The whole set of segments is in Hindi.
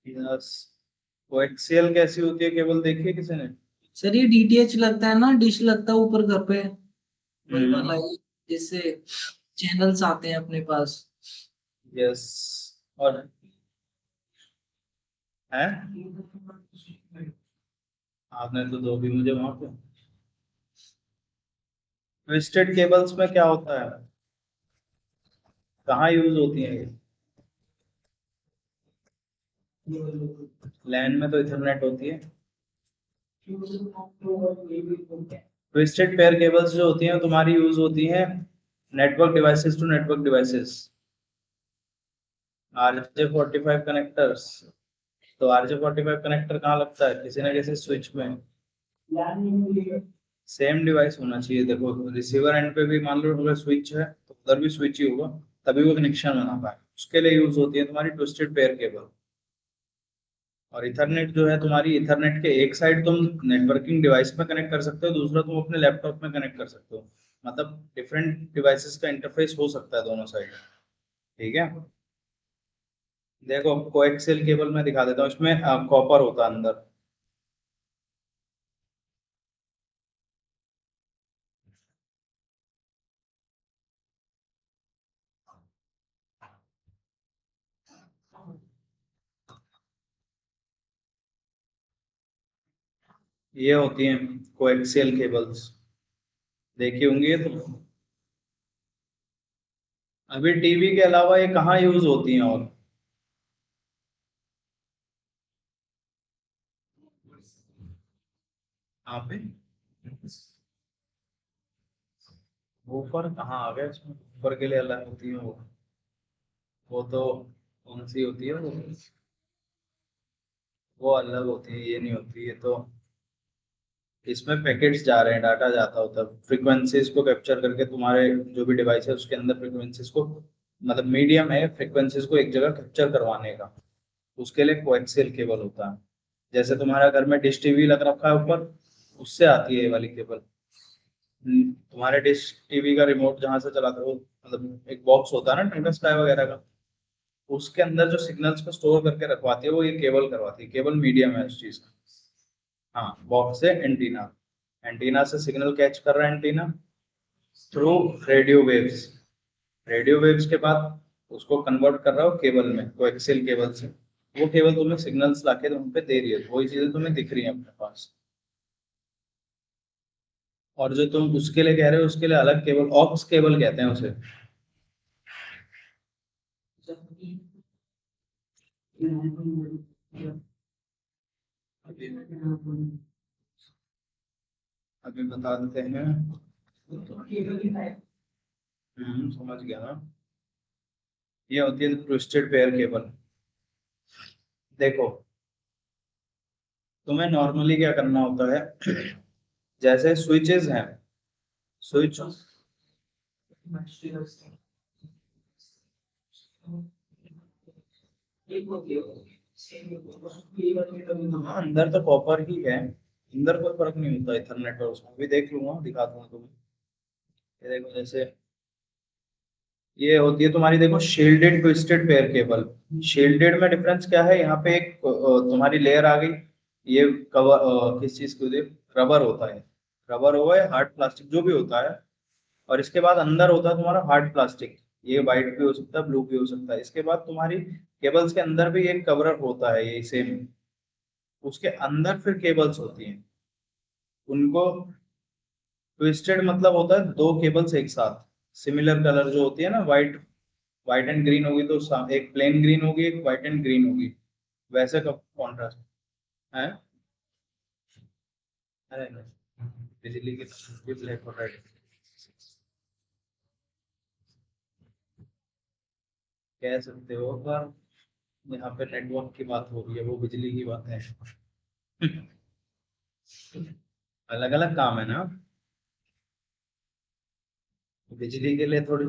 यस। कोएक्सियल कैसी होती है केबल, देखी है किसी ने? सर ये डीटीएच लगता है ना, डिश लगता है ऊपर घर पे, वही वाला हम्म। है, जिससे चैनल्स आते हैं अपने पास। यस। और है, आपने तो दो भी मुझे वहां पे। ट्विस्टेड केबल्स में क्या होता है, कहाँ यूज होती है ये? लैन में तो इथरनेट होती है। ट्विस्टेड पेयर केबल्स जो होती हैं तुम्हारी यूज होती हैं network devices to network devices, RJ45 connectors. तो RJ45 कनेक्टर कहाँ लगता है, किसी ना किसी स्विच में। सेम डिवाइस होना चाहिए। देखो रिसीवर एंड पे भी मान लो अगर स्विच है तो उधर भी स्विच ही होगा, तभी वो कनेक्शन बना पाए। उसके लिए यूज होती है तुम्हारी ट्विस्टेड पेयर केबल। और इथरनेट जो है तुम्हारी, इथरनेट के एक साइड तुम नेटवर्किंग डिवाइस में कनेक्ट कर सकते हो, दूसरा तुम अपने लैपटॉप में कनेक्ट कर सकते हो। मतलब डिफरेंट डिवाइसेस का इंटरफेस हो सकता है दोनों साइड। ठीक है। देखो कोएक्सियल केबल में दिखा देता हूँ, इसमें कॉपर होता है अंदर। ये होती हैं कोएक्सियल केबल्स, देखी होंगी ये तो। अभी टीवी के अलावा ये कहाँ यूज होती हैं और? यहाँ पे ऊपर कहाँ आ गया इसमें, ऊपर के लिए अलग होती है वो तो कौन सी होती है वो अलग होती है, ये नहीं होती ये तो। इसमें पैकेट्स जा रहे हैं, डाटा जाता होता है फ्रीक्वेंसीज को कैप्चर करके, तुम्हारे जो भी डिवाइस है उसके अंदर फ्रीक्वेंसीज को, मतलब मीडियम है फ्रीक्वेंसीज को एक जगह कैप्चर करवाने का, उसके लिए कोएक्सियल केबल होता है। जैसे तुम्हारा घर में डिश टीवी लग रखा है ऊपर, उससे आती है ये वाली केबल। तुम्हारे डिश टीवी का रिमोट जहां से चलाते हो, मतलब एक बॉक्स होता है ना टाटा स्काई वगैरह का, उसके अंदर जो सिग्नल्स को स्टोर करके रखवाती है वो ये केबल करवाती है। केबल मीडियम है उस चीज का। हाँ, बॉक्स से एंटीना, एंटीना से सिग्नल कैच कर रहा है antenna through radio waves, radio waves के बाद उसको कन्वर्ट कर रहा हो केबल में, कोएक्सियल केबल से। वो केबल तुम्हें सिग्नल्स लाके तुम पे दे रही है, तो वही चीजें तुम्हें दिख रही है अपने पास। और जो तुम उसके लिए कह रहे हो उसके लिए अलग केबल, ऑक्स केबल कहते हैं उसे। अभी अभी बता देते हैं। समझ गया ना। ये होती है ट्विस्टेड पेयर केबल। देखो तुम्हें नॉर्मली क्या करना होता है, जैसे स्विचेस हैं, स्विच। हाँ अंदर तो कॉपर ही है, अंदर कोई फर्क नहीं होता इथरनेट और उसमें भी, देख लूंगा दिखाता हूँ तुम्हें। ये देखो जैसे ये होती है तुम्हारी, देखो shielded twisted pair cable. Shielded में डिफरेंस क्या है, यहाँ पे एक तुम्हारी लेयर आ गई, ये कवर किस चीज की, रबर होता है, रबर हो गया हार्ड प्लास्टिक जो भी होता है। और इसके बाद अंदर होता है तुम्हारा हार्ड प्लास्टिक, ये वाइट भी हो सकता है ब्लू भी हो सकता है। इसके बाद तुम्हारी केबल्स के अंदर भी एक कवर होता है ये सेम, उसके अंदर फिर केबल्स होती हैं। उनको ट्विस्टेड मतलब होता है दो केबल्स एक साथ, सिमिलर कलर जो होती है ना, व्हाइट, व्हाइट एंड ग्रीन होगी तो एक प्लेन ग्रीन होगी, एक व्हाइट एंड ग्रीन होगी, वैसे का कॉन्ट्रास्ट है। अरे नहीं, बिजली की ब्लैक और रेड कह सकते हो, पर यहाँ पे नेटवर्क की बात हो रही है, वो बिजली की बात है। अलग अलग काम है ना, बिजली के लिए थोड़ी।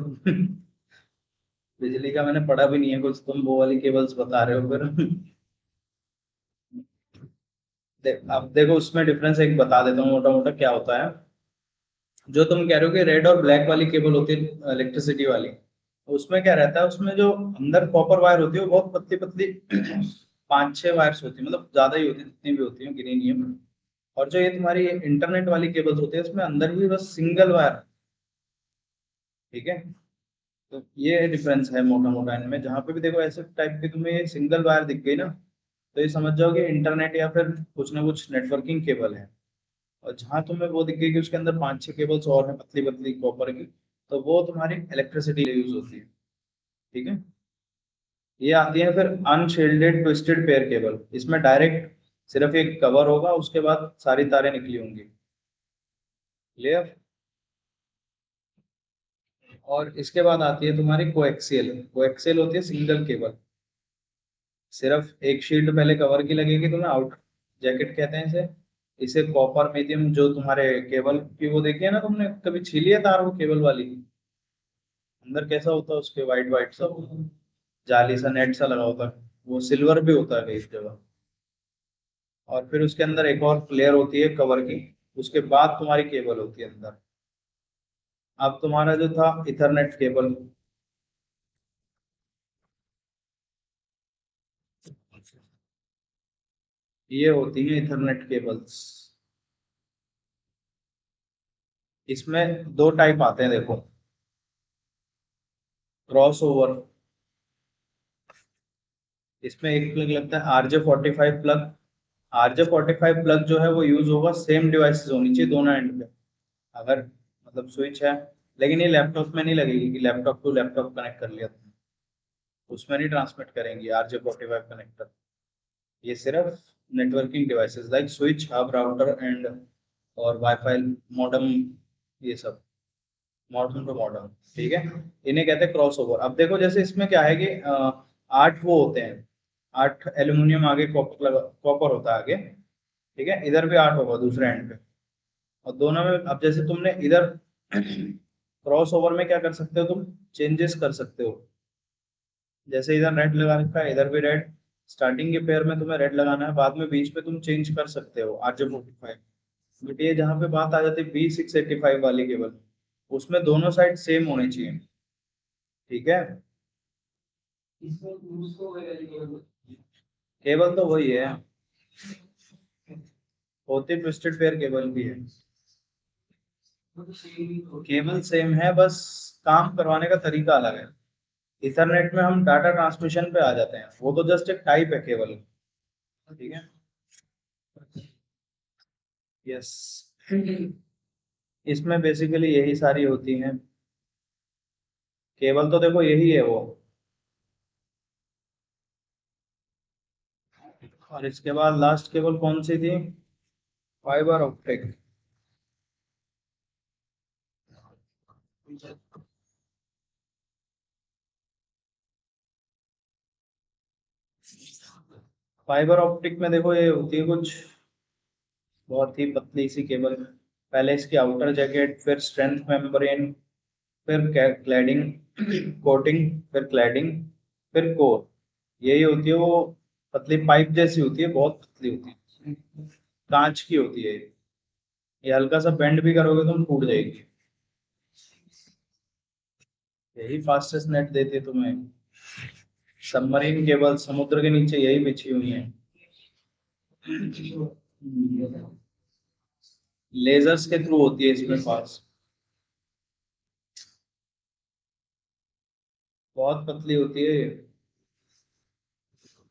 बिजली का मैंने पढ़ा भी नहीं है कुछ, तुम वो वाली केबल्स बता रहे हो फिर। अब देखो उसमें डिफरेंस एक बता देता हूँ मोटा मोटा क्या होता है। जो तुम कह रहे हो कि रेड और ब्लैक वाली केबल होती है इलेक्ट्रिसिटी वाली, उसमें क्या रहता है, उसमें जो अंदर कॉपर वायर होती है वो बहुत पतली पतली 5-6 वायर्स होती है, मतलब ज्यादा ही होती है, जितनी भी होती है गिनी नहीं है। और जो ये तुम्हारी इंटरनेट वाली केबल्स होती है उसमें अंदर भी बस सिंगल वायर, ठीक है। तो ये डिफरेंस है मोटा मोटा इनमें। जहाँ पे भी देखो ऐसे टाइप की तुम्हें सिंगल वायर दिख गई ना, तो ये समझ जाओ कि इंटरनेट या फिर कुछ ना कुछ नेटवर्किंग केबल है। और जहाँ तुम्हें वो दिख गई कि उसके अंदर 5-6 केबल्स और हैं पतली पतली कॉपर की, तो वो तुम्हारी इलेक्ट्रिसिटी यूज होती है, ठीक है। ये आती है फिर अनशील्डेड ट्विस्टेड पेयर केबल। इसमें डायरेक्ट सिर्फ एक कवर होगा, उसके बाद सारी तारें निकली होंगी। क्लियर। और इसके बाद आती है तुम्हारी कोएक्सियल। कोएक्सियल होती है सिंगल केबल, सिर्फ एक शील्ड पहले कवर की लगेगी तुम्हें, आउट जैकेट कहते हैं इसे। इसे कॉपर मीडियम जो तुम्हारे केबल की वो देखी है ना तुमने, कभी छीली है तार वो केबल वाली, अंदर कैसा होता है उसके, वाइट वाइट सा जाली सा नेट सा लगा होता है, वो सिल्वर भी होता है कई जगह। और फिर उसके अंदर एक और लेयर होती है कवर की, उसके बाद तुम्हारी केबल होती है अंदर। अब तुम्हारा जो था इथरनेट केबल, ये होती है इथरनेट केबल्स। इसमें दो टाइप आते हैं देखो, क्रॉस ओवर। इसमें एक प्लग लगता है RJ45 प्लग। RJ45 प्लग जो है वो यूज होगा सेम डिवाइसेस होनी चाहिए दोनों एंड पे, अगर मतलब स्विच है। लेकिन ये लैपटॉप में नहीं लगेगी कि लैपटॉप टू लैपटॉप कनेक्ट कर लिया तुमने, उसमें नहीं ट्रांसमिट करेंगी RJ45 कनेक्टर। ये सिर्फ networking devices like switch, hub, router and और वाईफाई मॉडेम, ये सब मॉडर्न टू मॉडर्न, ठीक है। इन्हें कहते हैं क्रॉस ओवर। अब देखो जैसे इसमें क्या है कि 8 वो होते हैं, 8 एल्यूमिनियम आगे कॉपर लगा, कॉपर होता है आगे, ठीक है। इधर भी 8 होगा दूसरे एंड पे। और दोनों में अब जैसे तुमने इधर क्रॉस ओवर में क्या कर सकते हो तुम, चेंजेस कर सकते हो। जैसे इधर रेड लगा रखा है, इधर भी रेड, स्टार्टिंग के पेयर में तुम्हें रेड लगाना है, बाद में बीच पे तुम चेंज कर सकते हो RJ45। बट ये जहाँ पे बात आ जाती है B685 वाली केबल, उसमें दोनों साइड सेम होने चाहिए, ठीक है। केबल तो वही है, होती ट्विस्टेड पेयर केबल भी है। केबल सेम है, बस काम करवाने का तरीका अलग है। इथरनेट में हम डाटा ट्रांसमिशन पे आ जाते हैं, वो तो जस्ट एक टाइप है केबल, ठीक है। यस, इसमें बेसिकली यही सारी होती हैं। केबल तो देखो यही है वो। और इसके बाद लास्ट केबल कौन सी थी, फाइबर ऑप्टिक। फाइबर ऑप्टिक में देखो ये होती है कुछ बहुत ही पतली सी केबल। पहले इसकी आउटर जैकेट, फिर स्ट्रेंथ मेम्ब्रेन, फिर क्लैडिंग कोटिंग, फिर क्लैडिंग, फिर कोर। यही होती है वो, पतली पाइप जैसी होती है, बहुत पतली होती है, कांच की होती है। ये हल्का सा बेंड भी करोगे तुम टूट जाएगी। यही फास्टेस्ट नेट देती है तुम्हें। सबमरीन केबल समुद्र के नीचे यही बिछी हुई है। लेजर्स के थ्रू होती है इसमें पास, बहुत पतली होती है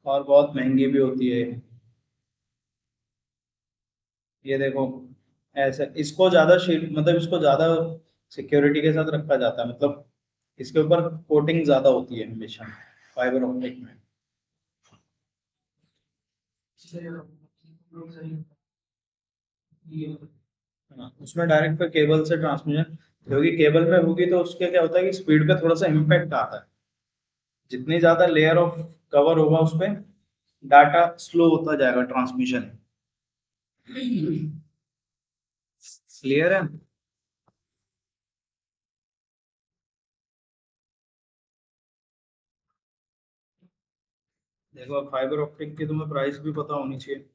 और बहुत महंगी भी होती है। ये देखो ऐसे, इसको ज्यादा शीट मतलब इसको ज्यादा सिक्योरिटी के साथ रखा जाता है, मतलब इसके ऊपर कोटिंग ज्यादा होती है हमेशा फाइबर ऑप्टिक में। हाँ, उसमें डायरेक्ट पे केबल से ट्रांसमिशन, क्योंकि केबल पे होगी तो उसके क्या होता है कि स्पीड पे थोड़ा सा इम्पैक्ट आता है। जितनी ज्यादा लेयर ऑफ कवर होगा उस पे, डाटा स्लो होता जाएगा ट्रांसमिशन। क्लियर है। देखो फाइबर ऑप्टिक की तुम्हें प्राइस भी पता होनी चाहिए।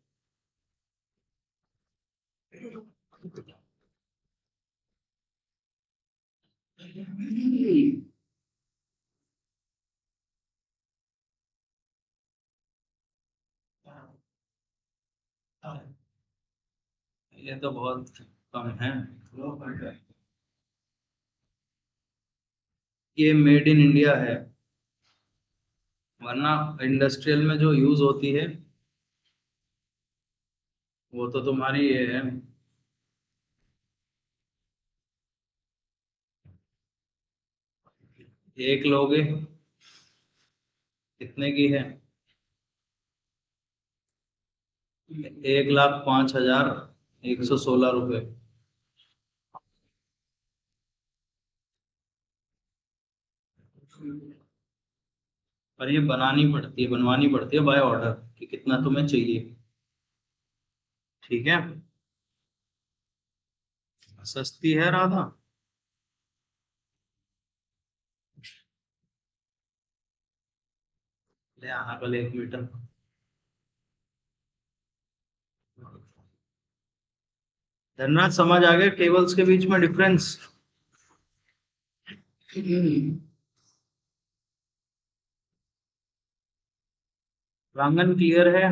ये तो बहुत कम है। ये मेड इन इंडिया है, वरना इंडस्ट्रियल में जो यूज होती है वो तो तुम्हारी ये है। एक लोगे कितने की है? 1,05,116 रुपये। पर ये बनवानी पड़ती है बाय ऑर्डर कि कितना तुम्हें चाहिए। ठीक है, सस्ती है राधा। ले आना कल 1 मीटर। धनराज समझ आ गया केबल्स के बीच में डिफरेंस? प्रांगण क्लियर है?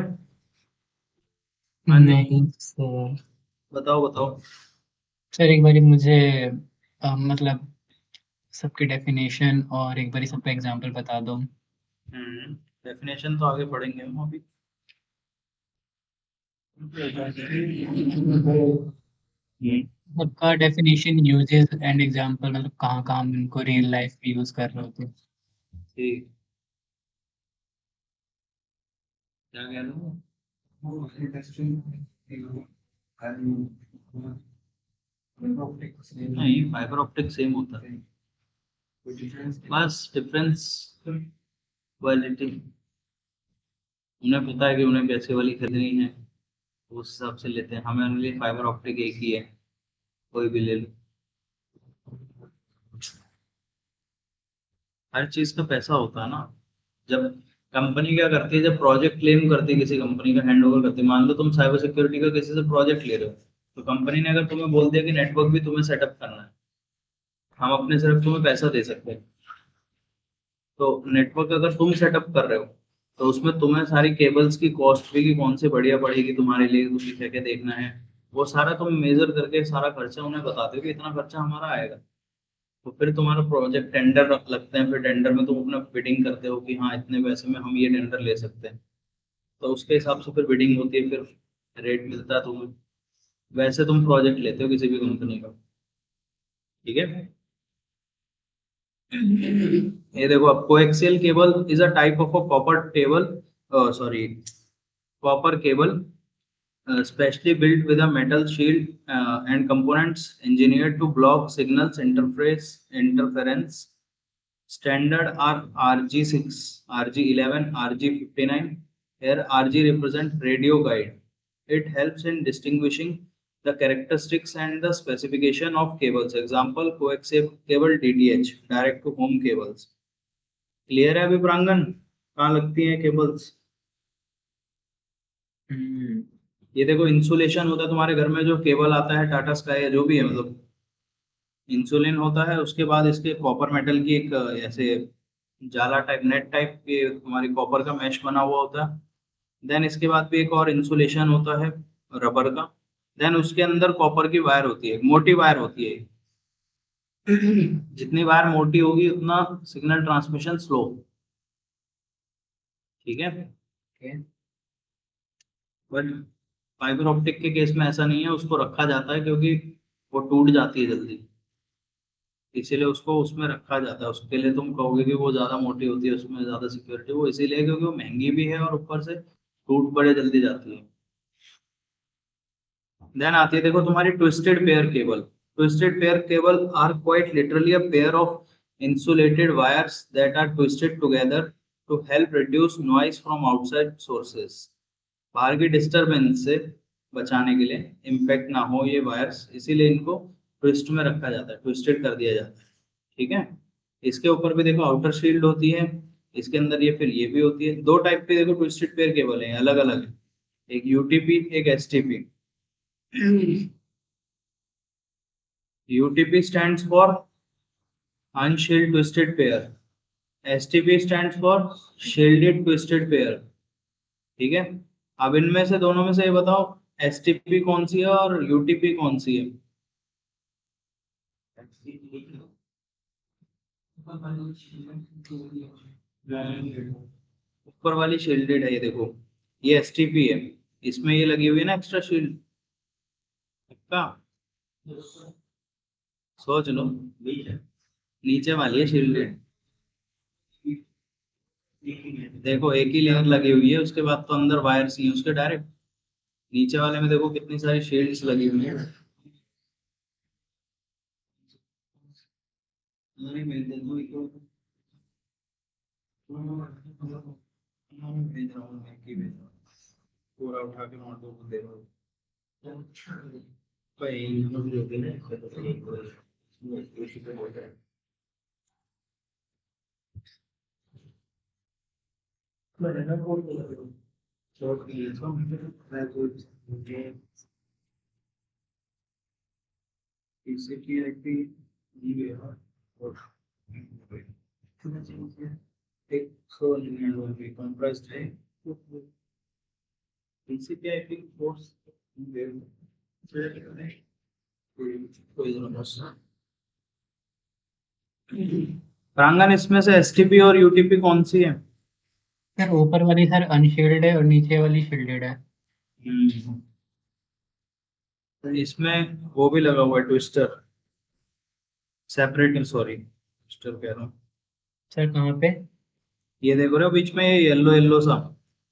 हाँ जी, नहीं सर। बताओ बताओ। सर एक बारी मुझे मतलब सबकी डेफिनेशन और एक बारी सबका एग्जांपल बता दो। डेफिनेशन तो आगे पढ़ेंगे हम अभी। सबका डेफिनेशन, यूजेस एंड एग्जांपल, मतलब कहाँ कहाँ हम इनको रियल लाइफ में यूज कर रहे होते। ठीक, क्या कह रहे हो? नहीं, फाइबर ऑप्टिक सेम होता है, बस डिफरेंस क्वालिटी। उन्हें पता है कि उन्हें कैसे वाली खरीदनी है, उस हिसाब से लेते हैं। हमारे लिए फाइबर ऑप्टिक एक ही है, कोई भी ले लो। हर चीज का पैसा होता है ना। जब कंपनी क्या करती है, जब प्रोजेक्ट क्लेम करती है, किसी कंपनी का हैंड ओवर करती है, मान लो तुम साइबर सिक्योरिटी का किसी से प्रोजेक्ट ले रहे हो, तो कंपनी ने अगर तुम्हें बोल दिया कि नेटवर्क भी तुम्हें सेटअप करना है, हम अपने सिर्फ तुम्हें पैसा दे सकते हैं। तो नेटवर्क अगर तुम सेटअप कर रहे हो, तो उसमें तुम्हें सारी केबल्स की कॉस्ट भी कि कौन से बढ़िया पड़ेगी तुम्हारे लिए, तुम्हें क्या क्या देखना है, वो सारा तुम मेजर करके सारा खर्चा उन्हें बताते हो कि इतना खर्चा हमारा आएगा। तो फिर तुम्हारा प्रोजेक्ट टेंडर लगते हैं, फिर टेंडर में तुम अपना बिडिंग करते हो कि हाँ इतने पैसे में हम ये टेंडर ले सकते हैं। तो उसके हिसाब से फिर बिडिंग होती है, फिर रेट मिलता है तुम्हें। वैसे तुम प्रोजेक्ट लेते हो किसी भी कंपनी का। ठीक है, ये देखो, अब coaxial cable is a type of a copper table, sorry, copper cable, specially built with a metal shield and components engineered to block signals interference. Standard are RG6, RG11, RG59. Here RG represent radio guide. It helps in distinguishing the characteristics and the specification of cables. Example, coaxial cable DTH, direct to home cables. Clear है अभी प्रांगण, कहाँ लगती है केबल्स? ये देखो, इंसुलेशन होता है तुम्हारे घर में, जो केबल आता है टाटा स्काई या जो भी है, मतलब इंसुलिन होता है। उसके बाद इसके कॉपर मेटल की एक ऐसे जाला टाइप, नेट टाइप के तुम्हारी कॉपर का मैश बना हुआ होता है। देन इसके बाद भी एक और इंसुलेशन होता है रबर का। देन उसके अंदर कॉपर की वायर होती है, मोटी वायर होती है। जितनी वायर मोटी होगी उतना सिग्नल ट्रांसमिशन स्लो। ठीक है, बट फाइबर ऑप्टिक के केस में ऐसा नहीं है, उसको रखा जाता है क्योंकि वो टूट जाती है जल्दी, इसीलिए उसको उसमें रखा जाता है। उसके लिए तुम कहोगे कि वो ज्यादा मोटी होती है, उसमें ज्यादा सिक्योरिटी, वो इसीलिए क्योंकि वो महंगी भी है और ऊपर से टूट बड़े जल्दी जाती है। देन आती है देखो तुम्हारी twisted pair cable. Twisted pair cable are quite literally a pair of insulated wires that are twisted together to help reduce noise from outside sources. बाहर की डिस्टरबेंस से बचाने के लिए, इम्पैक्ट ना हो ये वायर्स, इसीलिए इनको ट्विस्ट में रखा जाता है, ट्विस्टेड कर दिया जाता है। ठीक है, इसके ऊपर भी देखो आउटर शील्ड होती है, इसके अंदर ये फिर ये भी होती है। दो टाइप के देखो ट्विस्टेड पेयर केबल है, अलग अलग है, एक यूटीपी एक STP. UTP stands for unshielded twisted pair, STP stands for shielded twisted pair. ठीक है, अब इनमें से दोनों में से ये बताओ एसटीपी कौन सी है और यूटीपी कौन सी है? ऊपर वाली शील्डेड है ये देखो, ये एसटीपी है, इसमें ये लगी हुई है ना एक्स्ट्रा शील्ड का, सोच लो, नीचे वाली है शील्डेड। देखो एक ही लेयर लगी हुई है, उसके बाद तो अंदर वायर्स नहीं है उसके डायरेक्ट, नीचे वाले में देखो कितनी सारी शील्ड्स लगी हुई है। भेज रहा हूँ, मैं की भेज रहा हूँ। पूरा उठा के नोटबुक को दे रहा हूँ। भाई हम लोग हैं, उसी पे बोल रहे हैं। छोड़ दिए इसको, मैं तो इससे की है कि ये है और एक सो निन्यानवे कंप्रेस्ड है, टीसीपी आई थिंक फोर्स प्रांगण, इसमें से एसटीपी और यूटीपी कौन सी है? सर ऊपर वाली सर अनशील्ड है और नीचे वाली शील्डेड है। इसमें वो भी लगा हुआ है ट्विस्टर, सेपरेट, सॉरी ट्विस्टर कह रहा हूँ। सर कहाँ पे? ये देखो रहे हो बीच में ये येलो येलो सा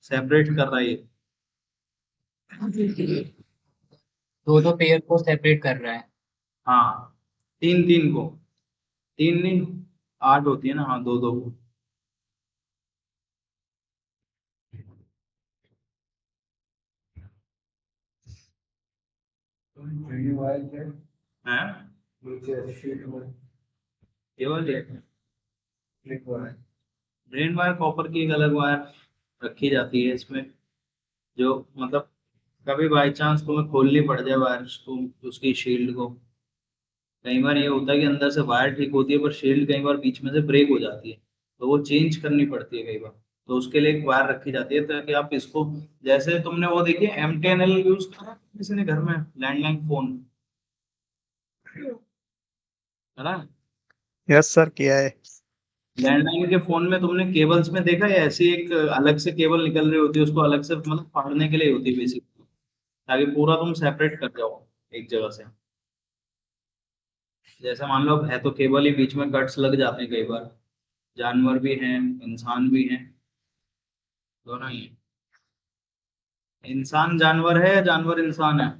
सेपरेट कर रहा है ये। दो दो पेयर को सेपरेट कर रहा है। हाँ, तीन तीन को, तीन नहीं, आठ होती है ना, हाँ दो दो को। हैं? ये वाली ड्रेन वायर कॉपर की एक अलग वायर रखी जाती है इसमें, जो मतलब कभी बाई चांस तुम्हें खोलनी पड़ जाए वायर को, उसकी शील्ड को, कई बार ये होता है कि अंदर से वायर ठीक होती है पर शील्ड कई बार बीच में से ब्रेक हो जाती है, तो वो चेंज करनी पड़ती है कई बार, तो उसके लिए एक वायर रखी जाती है ताकि आप इसको, जैसे तुमने वो देखिए एमटीएनएल यूज करा किसी ने घर में, लैंडलाइन फोन, है ना? यस सर किया है। लैंडलाइन के फोन में तुमने केबल्स में देखा है ऐसी एक अलग से केबल निकल रही होती है, उसको अलग से मतलब फाड़ने के लिए होती है बेसिक, ताकि पूरा तुम सेपरेट कर जाओ एक जगह से। जैसे मान लो है तो केबल ही बीच में कट्स लग जाते हैं कई बार, जानवर भी हैं इंसान भी हैं, दोनों ही हैं। इंसान जानवर है या जानवर इंसान है?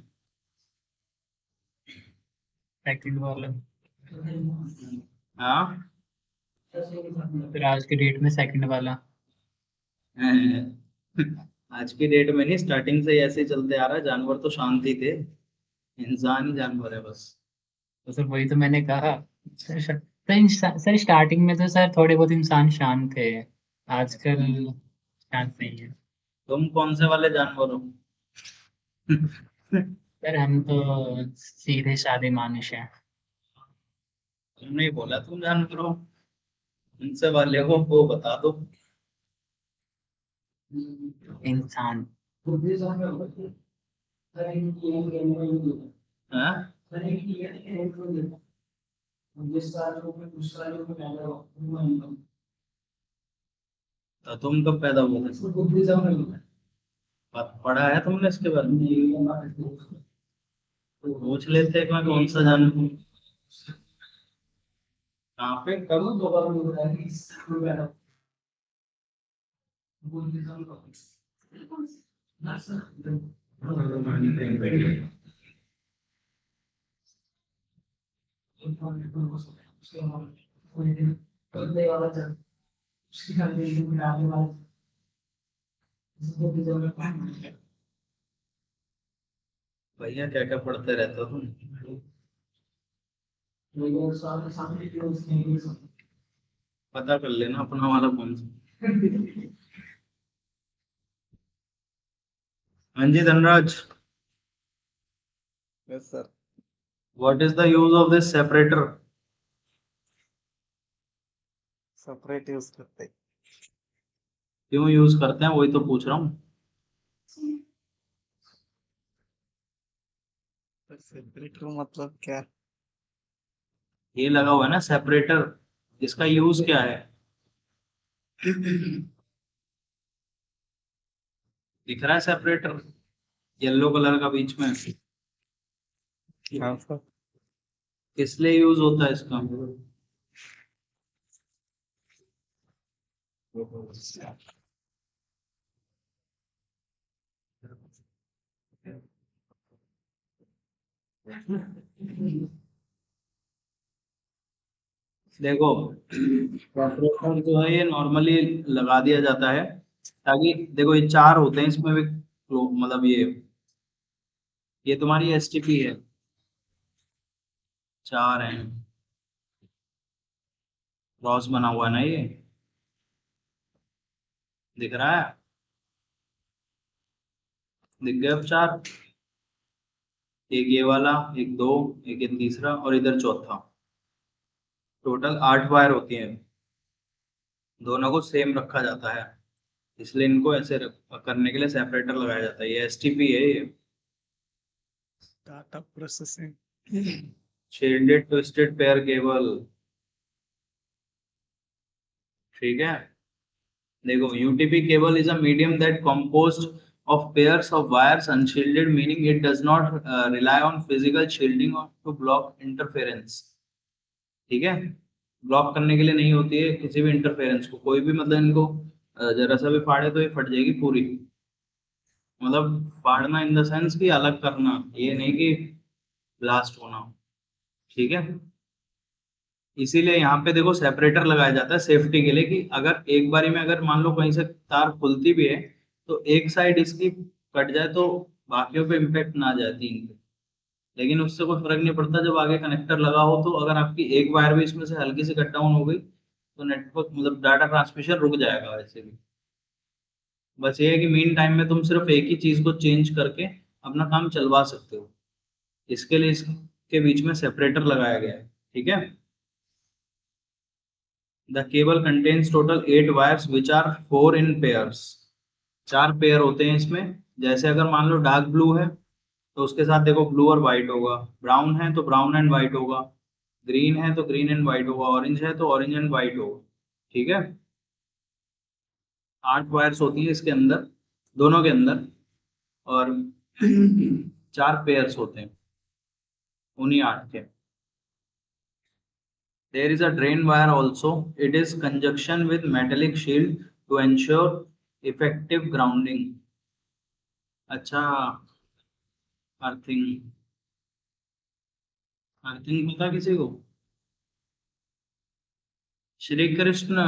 सेकंड वाला। हाँ। फिर आज के डेट में सेकंड वाला। आज की डेट में नहीं, स्टार्टिंग से ही ऐसे ही चलते आ रहा है, जानवर तो शांति थे, इंसान ही जानवर है बस। तो सर वही तो मैंने कहा। सर स्टार्टिंग में तो सर थोड़े बहुत इंसान शांत थे, आजकल शांत नहीं है। तुम कौन से वाले जानवर हो? सर हम तो सीधे साधे मानुष हैं। तुमने ही बोला तुम जानवर हो, उनसे वाले हो वो बता दो। इंसान। हाँ? तो तुम कब पैदा हुए थे? पढ़ा है तुमने इसके बारे में? पूछ लेते हैं मैं कौन सा जानवर हूँ? कहाँ पे कब? भैया क्या क्या पढ़ते रहते हो तुम? पता कर लेना अपना वाला कौन सा। हाँ जी Dhanraj, yes sir. What is the use of this separator? Separate use करते। क्यों यूज करते हैं वही तो पूछ रहा हूँ। सेपरेटर मतलब क्या? ये लगा हुआ है ना सेपरेटर, इसका यूज क्या है? दिख रहा है सेपरेटर येलो कलर का बीच में, हाँ सर। किस लिए यूज होता है इसका? देखो सेपरेटर जो है ये नॉर्मली लगा दिया जाता है ताकि, देखो ये चार होते हैं इसमें भी, मतलब ये तुम्हारी एसटीपी है, चार हैं, क्रॉस बना हुआ है ना ये, दिख रहा है? दिख गए अब चार, एक ये वाला, एक दो, एक ये तीसरा और इधर चौथा, टोटल 8 वायर होती हैं। दोनों को सेम रखा जाता है, इसलिए इनको ऐसे करने के लिए सेपरेटर लगाया जाता है। ये एसटीपी है ये, data processing. Shielded twisted pair cable. ठीक है, देखो UTP cable is a medium that composed of pairs of wires unshielded, meaning it does not rely on physical shielding or to block interference। ठीक है, ब्लॉक करने के लिए नहीं होती है किसी भी इंटरफेरेंस को, कोई भी मतलब इनको जरा सा भी फाड़े तो ये फट जाएगी पूरी, मतलब फाड़ना इन द सेंस कि अलग करना, ये नहीं कि ब्लास्ट होना। ठीक है, इसीलिए यहाँ पे देखो सेपरेटर लगाया जाता है सेफ्टी के लिए, कि अगर एक बारी में अगर मान लो कहीं से तार खुलती भी है तो एक साइड इसकी कट जाए तो बाकियों पे इम्पेक्ट ना जाए तीन पे, लेकिन उससे कोई फर्क नहीं पड़ता जब आगे कनेक्टर लगा हो। तो अगर आपकी एक वायर भी इसमें से हल्की सी कट डाउन हो गई तो नेटवर्क मतलब डाटा ट्रांसमिशन रुक जाएगा वैसे भी। बस ये है कि मीन टाइम में तुम सिर्फ एक ही चीज को चेंज करके अपना काम चलवा सकते हो, इसके लिए इसके बीच में सेपरेटर लगाया गया है। ठीक है, the cable contains total 8 wires which are 4 in pairs. चार पेयर होते हैं इसमें, जैसे अगर मान लो डार्क ब्लू है तो उसके साथ देखो ब्लू और व्हाइट होगा, ब्राउन है तो ब्राउन एंड व्हाइट होगा, ग्रीन है तो ग्रीन एंड व्हाइट होगा, ऑरेंज है तो ऑरेंज एंड व्हाइट होगा। ठीक है, 8 वायर्स होती है इसके अंदर, दोनों के अंदर, और चार पेयर्स होते हैं उन्हीं 8 के। There is a drain wire also. It is conjunction with metallic shield to ensure effective grounding। अच्छा, अर्थिंग, अर्थिंग पता किसी को? श्री कृष्ण,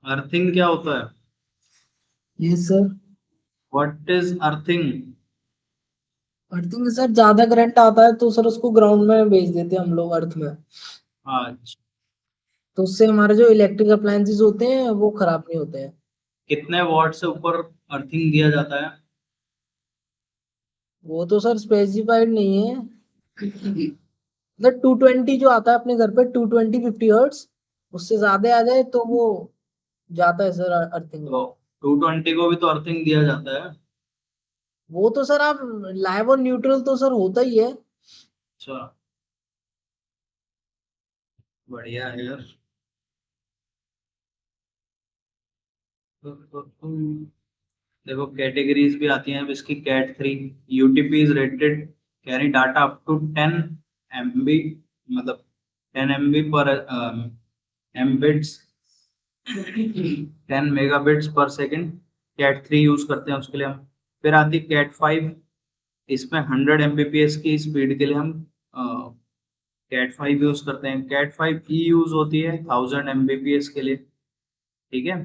अर्थिंग क्या होता है? ये sir, what is earthing? Earthing sir ज्यादा करंट आता है तो सर उसको ग्राउंड में भेज देते हैं हम लोग अर्थ में, अच्छा, तो उससे हमारे जो इलेक्ट्रिक अप्लायंसेस होते हैं वो खराब नहीं होते हैं। कितने वॉट से ऊपर अर्थिंग दिया जाता है? वो तो सर स्पेसिफाइड नहीं है, मतलब 220 जो आता है अपने घर पे 220-50 हर्ट्ज, उससे ज्यादा आ जाए तो वो जाता है सर अर्थिंग में। तो 220 को भी तो अर्थिंग दिया जाता है। वो तो सर आप लाइव और न्यूट्रल तो सर होता ही है। अच्छा, बढ़िया है यार। देखो कैटेगरीज भी आती हैं अब इसकी, cat 3 UTP is rated carry data up to 10 MB, मतलब 10 MB पर Mbits, 10 megabits per second, cat 3 use करते हैं उसके लिए हम। फिर आती है कैट 5, इसमें 100 Mbps की स्पीड के लिए हम कैट 5 यूज करते हैं। कैट 5 ई यूज होती है 1000 Mbps के लिए। ठीक है,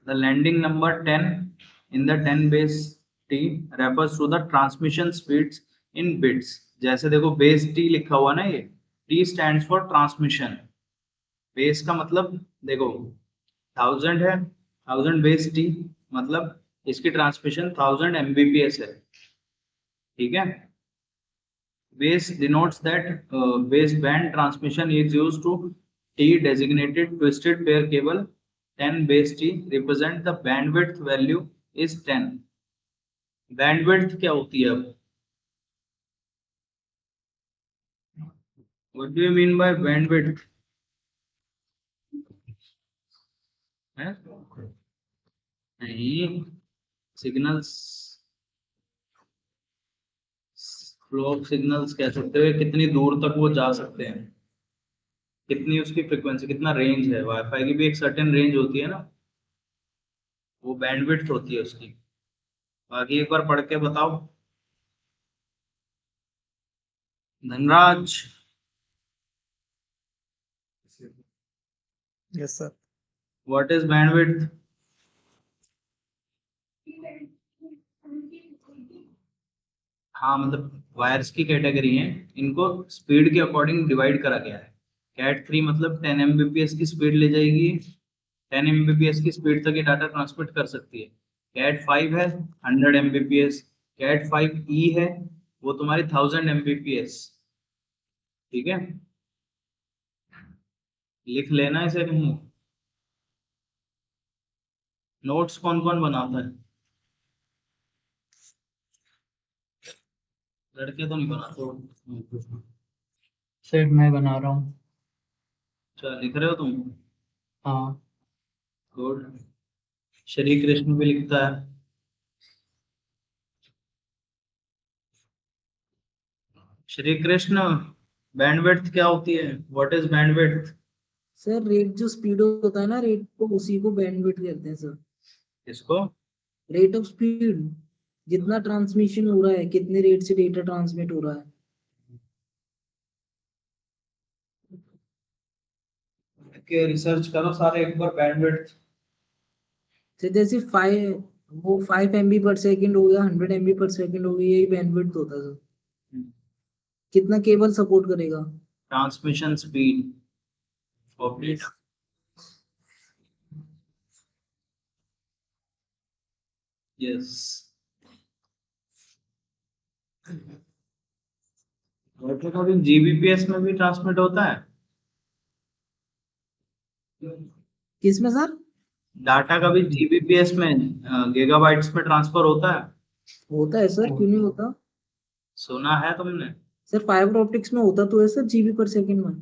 the landing number 10 in the 10 base t refers to the transmission speeds in bits। जैसे देखो बेस टी लिखा हुआ ना, ये T stands for transmission. Base का मतलब देखो 1000 है, 1000 बेस टी मतलब इसकी ट्रांसमिशन 1000 Mbps है। ठीक है, base denotes that baseband transmission is used to T designated twisted pair cable। 10 base T represent the bandwidth value is 10। Bandwidth क्या होती है? What do you mean by bandwidth? है नहीं, सिग्नल्स, फ्लो ऑफ सिग्नल्स कह सकते हो, कितनी दूर तक वो जा सकते हैं, कितनी उसकी फ्रिक्वेंसी, कितना रेंज है। वाईफाई की भी एक सर्टेन रेंज होती है ना, वो बैंडविड्थ होती है उसकी। बाकी एक बार पढ़ के बताओ Dhanraj. Yes sir. What is bandwidth? हाँ मतलब वायर्स की कैटेगरी है, इनको स्पीड के अकॉर्डिंग डिवाइड करा गया है। कैट 3 मतलब 10 Mbps की स्पीड ले जाएगी, 10 Mbps की स्पीड तक ये डाटा ट्रांसमिट कर सकती है। कैट 5 है 100 Mbps, कैट 5e है वो तुम्हारी 1000 Mbps। ठीक है, लिख लेना इसे कहीं। नोट्स कौन कौन बनाता है? लड़के तो नहीं बनाते। सर मैं बना रहा हूँ। अच्छा लिख रहे हो तुम? हाँ। गुड। श्री कृष्ण भी लिखता है। श्री कृष्ण, बैंडविड्थ क्या होती है? What is bandwidth? Sir rate जो स्पीड होता है ना, रेट को उसी को बैंडविड्थ कहते हैं सर। इसको रेट ऑफ स्पीड, जितना ट्रांसमिशन हो रहा है, कितने रेट से डेटा ट्रांसमिट हो रहा है। के रिसर्च करो सारे एक बार बैंडविड्थ। तो जैसे 5 MB पर सेकंड हो गया, 100 MB पर सेकंड हो गया, यही बैंडविड्थ होता है सर। कितना केबल सपोर्ट करेगा। Transmission speed of data. Yes. GBPS में भी ट्रांसमिट होता है। किसमें सर। डाटा का भी जीबीपीएस में गीगाबाइट्स में ट्रांसफर होता है। होता है सर, क्यों नहीं होता। सुना है तुमने? सर फाइबर ऑप्टिक्स में होता तो है सर, जीबी पर सेकंड में।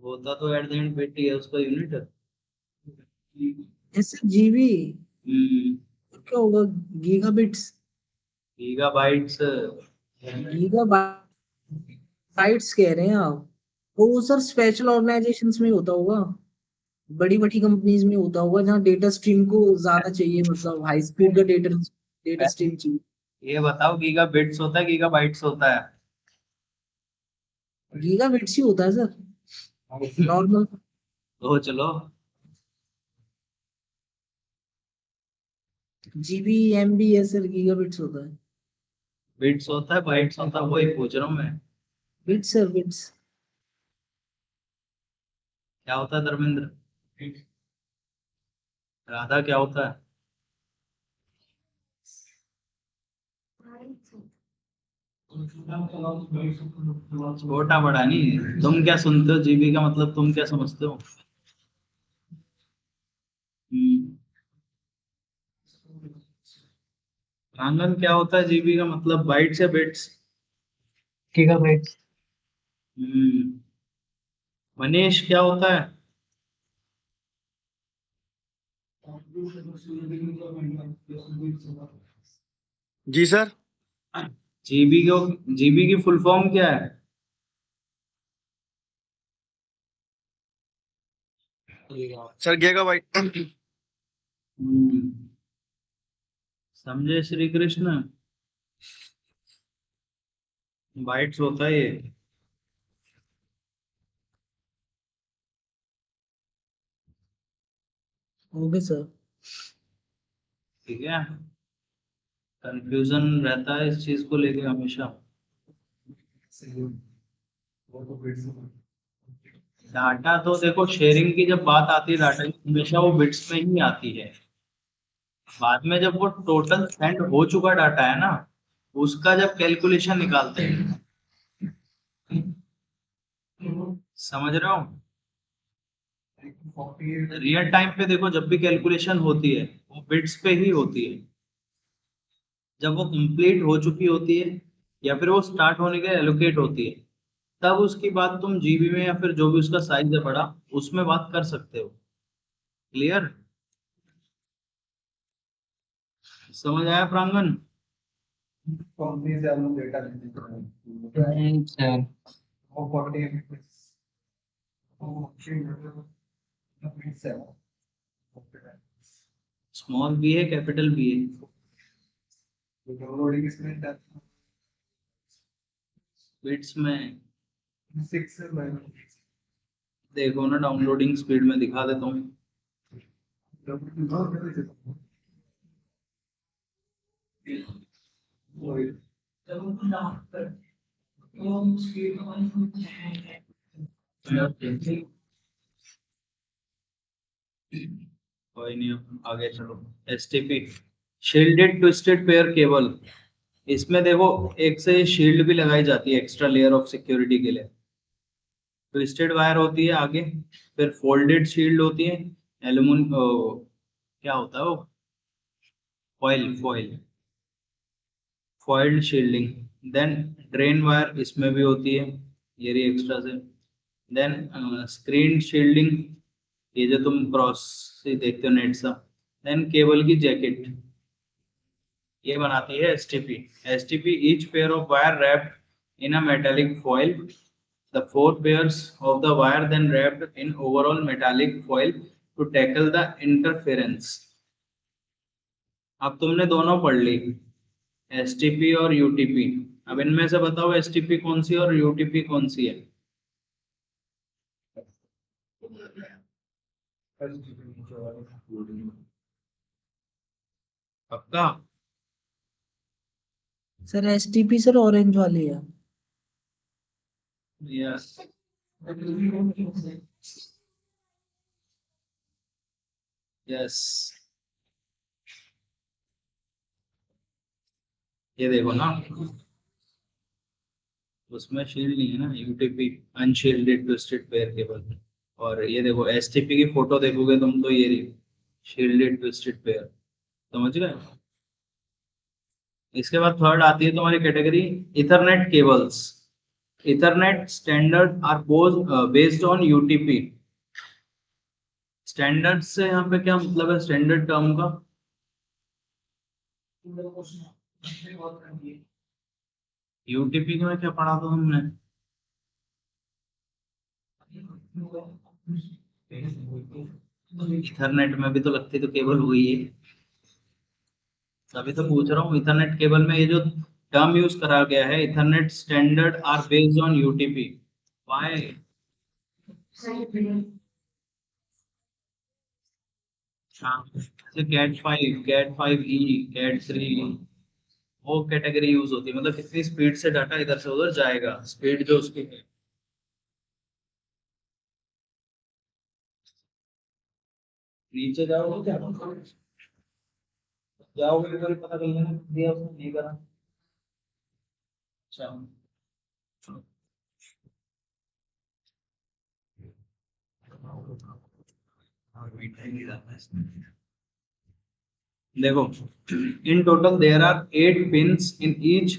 होता तो एट द एंड बिट ही है उसका यूनिट। ऐसे जीबी हम्म। क्या होगा। गीगाबिट्स। गीगाबाइट्स। गीगाबाइट्स कह रहे हैं आप। वो सर स्पेशल ऑर्गेनाइजेशंस में होता होगा, बड़ी बड़ी कंपनीज में होता होगा, जहाँ डेटा स्ट्रीम को ज्यादा चाहिए, मतलब हाई स्पीड का डेटा डेटा स्ट्रीम चाहिए। ये बताओ गीगा बिट्स होता है गीगा बाइट्स होता है? गीगाबिट्स ही होता है सर, नॉर्मल। तो चलो। जीबी एमबी है सर, गीगाबिट्स होता है। बिट्स होता है बाइट्स होता है, वही पूछ रहा हूँ मैं। Bits sir, bits. क्या होता है धर्मेंद्र? राधा क्या होता है? छोटा बड़ा नहीं, तुम क्या सुनते हो जीबी का मतलब तुम क्या समझते हो? हम्म। आंगन क्या होता है जीबी का मतलब, बाइट्स या बिट्स? गीगाबाइट्स। हम्म। मनीष क्या होता है? जी सर। जीबी की फुल फॉर्म क्या है? Sir gigabyte. हम्म। समझे श्री कृष्ण? बाइट्स होता है ये। Okay sir. ठीक है, कंफ्यूजन रहता है इस चीज को लेके हमेशा। डाटा तो देखो, शेयरिंग की जब बात आती है डाटा की, हमेशा वो बिट्स में ही आती है। बाद में जब वो टोटल सेंड हो चुका डाटा है ना, उसका जब कैलकुलेशन निकालते हैं, समझ रहे हो? रियल टाइम पे देखो जब भी कैलकुलेशन होती है, वो बिट्स पे ही होती है। जब वो कंप्लीट हो चुकी होती है या फिर वो स्टार्ट होने के एलोकेट होती है, तब उसकी बात तुम जीबी में या फिर जो भी उसका साइज है बड़ा, उसमें बात कर सकते हो। क्लियर? समझ आया प्रांगण? कंपनी से हम लोग डेटा लेते हैं सर वो 40 MB स्मॉल बी है कैपिटल बी है डाउनलोडिंग इसमें बिट्स में? 6 देखो ना, डाउनलोडिंग स्पीड में दिखा देता हूँ। कोई नहीं, अब आगे चलो। STP, shielded twisted pair cable. इसमें देखो, एक से शील्ड भी लगाई जाती है एक्स्ट्रा लेयर ऑफ सिक्योरिटी के लिए। ट्विस्टेड वायर होती है आगे, फिर फोल्डेड शील्ड होती है, क्या होता है वो, foil foiled shielding. Then drain wire इसमें भी होती है, ये रही एक्स्ट्रा से। देन स्क्रीन शील्डिंग, ये जो तुम क्रॉस से देखते हो नेट सा। देन केबल की जैकेट, ये बनाती है STP. STP each pair of wire wrapped in a metallic foil, the four pairs of the wire then wrapped in overall metallic foil to tackle the interference। अब तुमने दोनों पढ़ ली, एसटीपी और यूटीपी। अब इनमें से बताओ एसटीपी कौन सी और यूटीपी कौन सी है? पक्का? सर एसटीपी सर ऑरेंज वाली है। यस। यस, ये देखो ना, उसमें शील्ड नहीं है ना, UTP unshielded twisted pair cable. और ये देखो एसटीपी की फोटो देखोगे तुम तो ये रही शील्डेड ट्विस्टेड पेयर। समझ गए? इसके बाद थर्ड आती है तुम्हारी category, ethernet cables. Ethernet standard are based on UTP. Standard से यहाँ पे क्या मतलब है, स्टैंडर्ड टर्म का? यूटीपी में क्या पढ़ा था हमने? इथरनेट में भी तो लगती तो केबल हुई है। तभी तो पूछ रहा हूँ, इथरनेट केबल में ये जो टर्म यूज करा गया है, ethernet standard are based on UTP. Why? हाँ, जैसे कैट 5 ई, कैट 3, वो कैटेगरी यूज होती है, मतलब कितनी स्पीड से डाटा इधर से उधर जाएगा, स्पीड जो उसकी है। नीचे जाओगे क्या? जाओगे तो पता कर लेना दिया उसने नहीं करा। अच्छा, देखो, in total there are 8 pins in each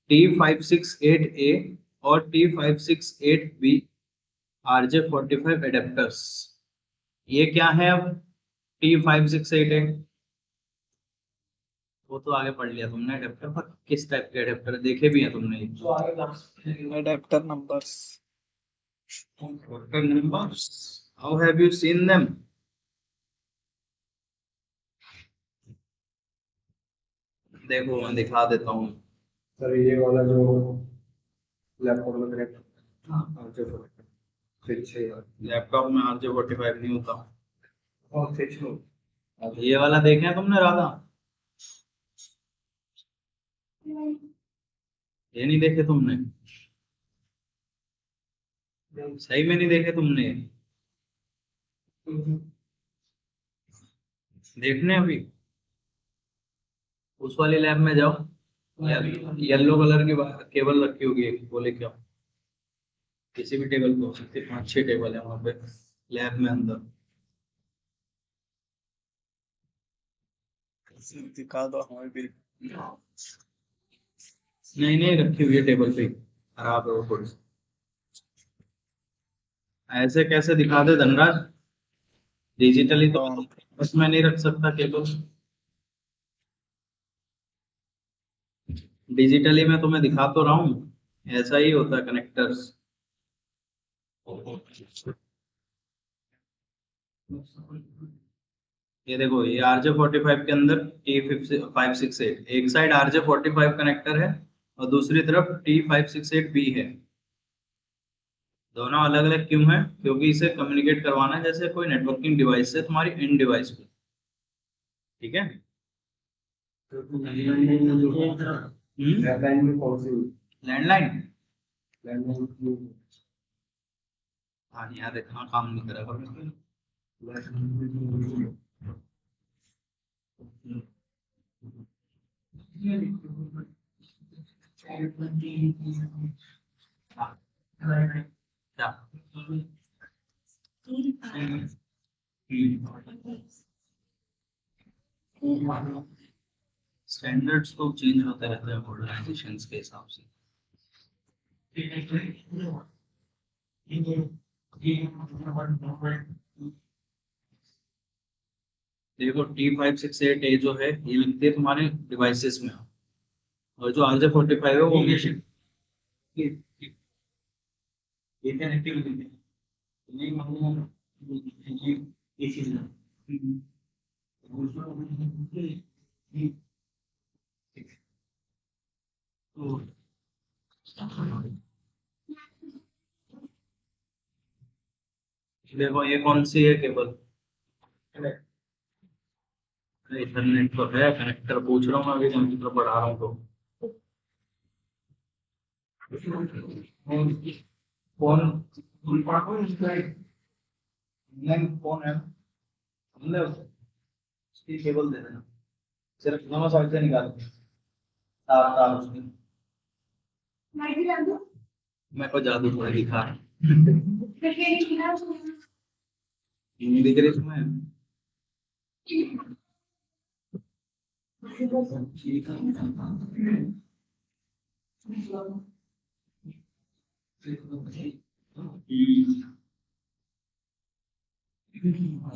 T568A और T568B RJ45 एडेप्टर्स। ये क्या है अब? T568A वो तो आगे पढ़ लिया तुमने एडेप्टर, पर किस टाइप के एडेप्टर देखे भी हैं तुमने? adapter numbers adapter numbers, how have you seen them? देखो मैं दिखा देता हूँ। सर ये वाला जो लैपटॉप में कनेक्ट स्विच है लैपटॉप में RJ45 नहीं होता। और स्विच लो ये वाला देखे हैं तुमने राधा? ये नहीं देखे तुमने? सही में नहीं देखे तुमने? देखने अभी उस वाली लैब में जाओ, येलो कलर की केबल रखी होगी एक, वो लेके आओ। किसी भी टेबल पे हो सकती है, 5-6 टेबल है वहां पे लैब में अंदर। दिखा दो हमें भी। नहीं नहीं, रखी हुई है टेबल पे, खराब है वो थोड़ी सी। ऐसे कैसे दिखा दे धनराज, डिजिटली तो उसमें नहीं रख सकता केबल। डिजिटली मैं तुम्हें दिखा तो रहा हूँ, ऐसा ही होता है कनेक्टर्स। ये देखो, ये RJ45 के अंदर T568, एक साइड RJ45 कनेक्टर है और दूसरी तरफ T568B है। दोनों अलग अलग क्यों है? क्योंकि इसे कम्युनिकेट करवाना है जैसे कोई नेटवर्किंग डिवाइस से तुम्हारी इन डिवाइस पे। ठीक है। लैंडलाइन में कौन सी? लैंडलाइन, लैंडलाइन हाँ यार देखना काम नहीं करेगा। क्या? स्टैंडर्ड्स तो चेंज होते रहते हैं ऑर्गेनाइजेशंस के हिसाब से। देखो T568A जो है ये लिखती है तुम्हारे डिवाइसेस में, और जो RJ45 है वो देखो ये कौन सी है केबल, इथरनेट तो है, कनेक्टर पूछ रहा हूँ मैं, अभी कंप्यूटर पढ़ा रहा हूँ तो। फोन तुम पढ़ो, ऑनलाइन फोन है, हमने उसकी केबल दे देना, सिर्फ दोनों साइड से निकाल के तार तार उसकी। मैं को जादू थोड़ी दिखा रहा हूँ। दिख रही तुम्हें?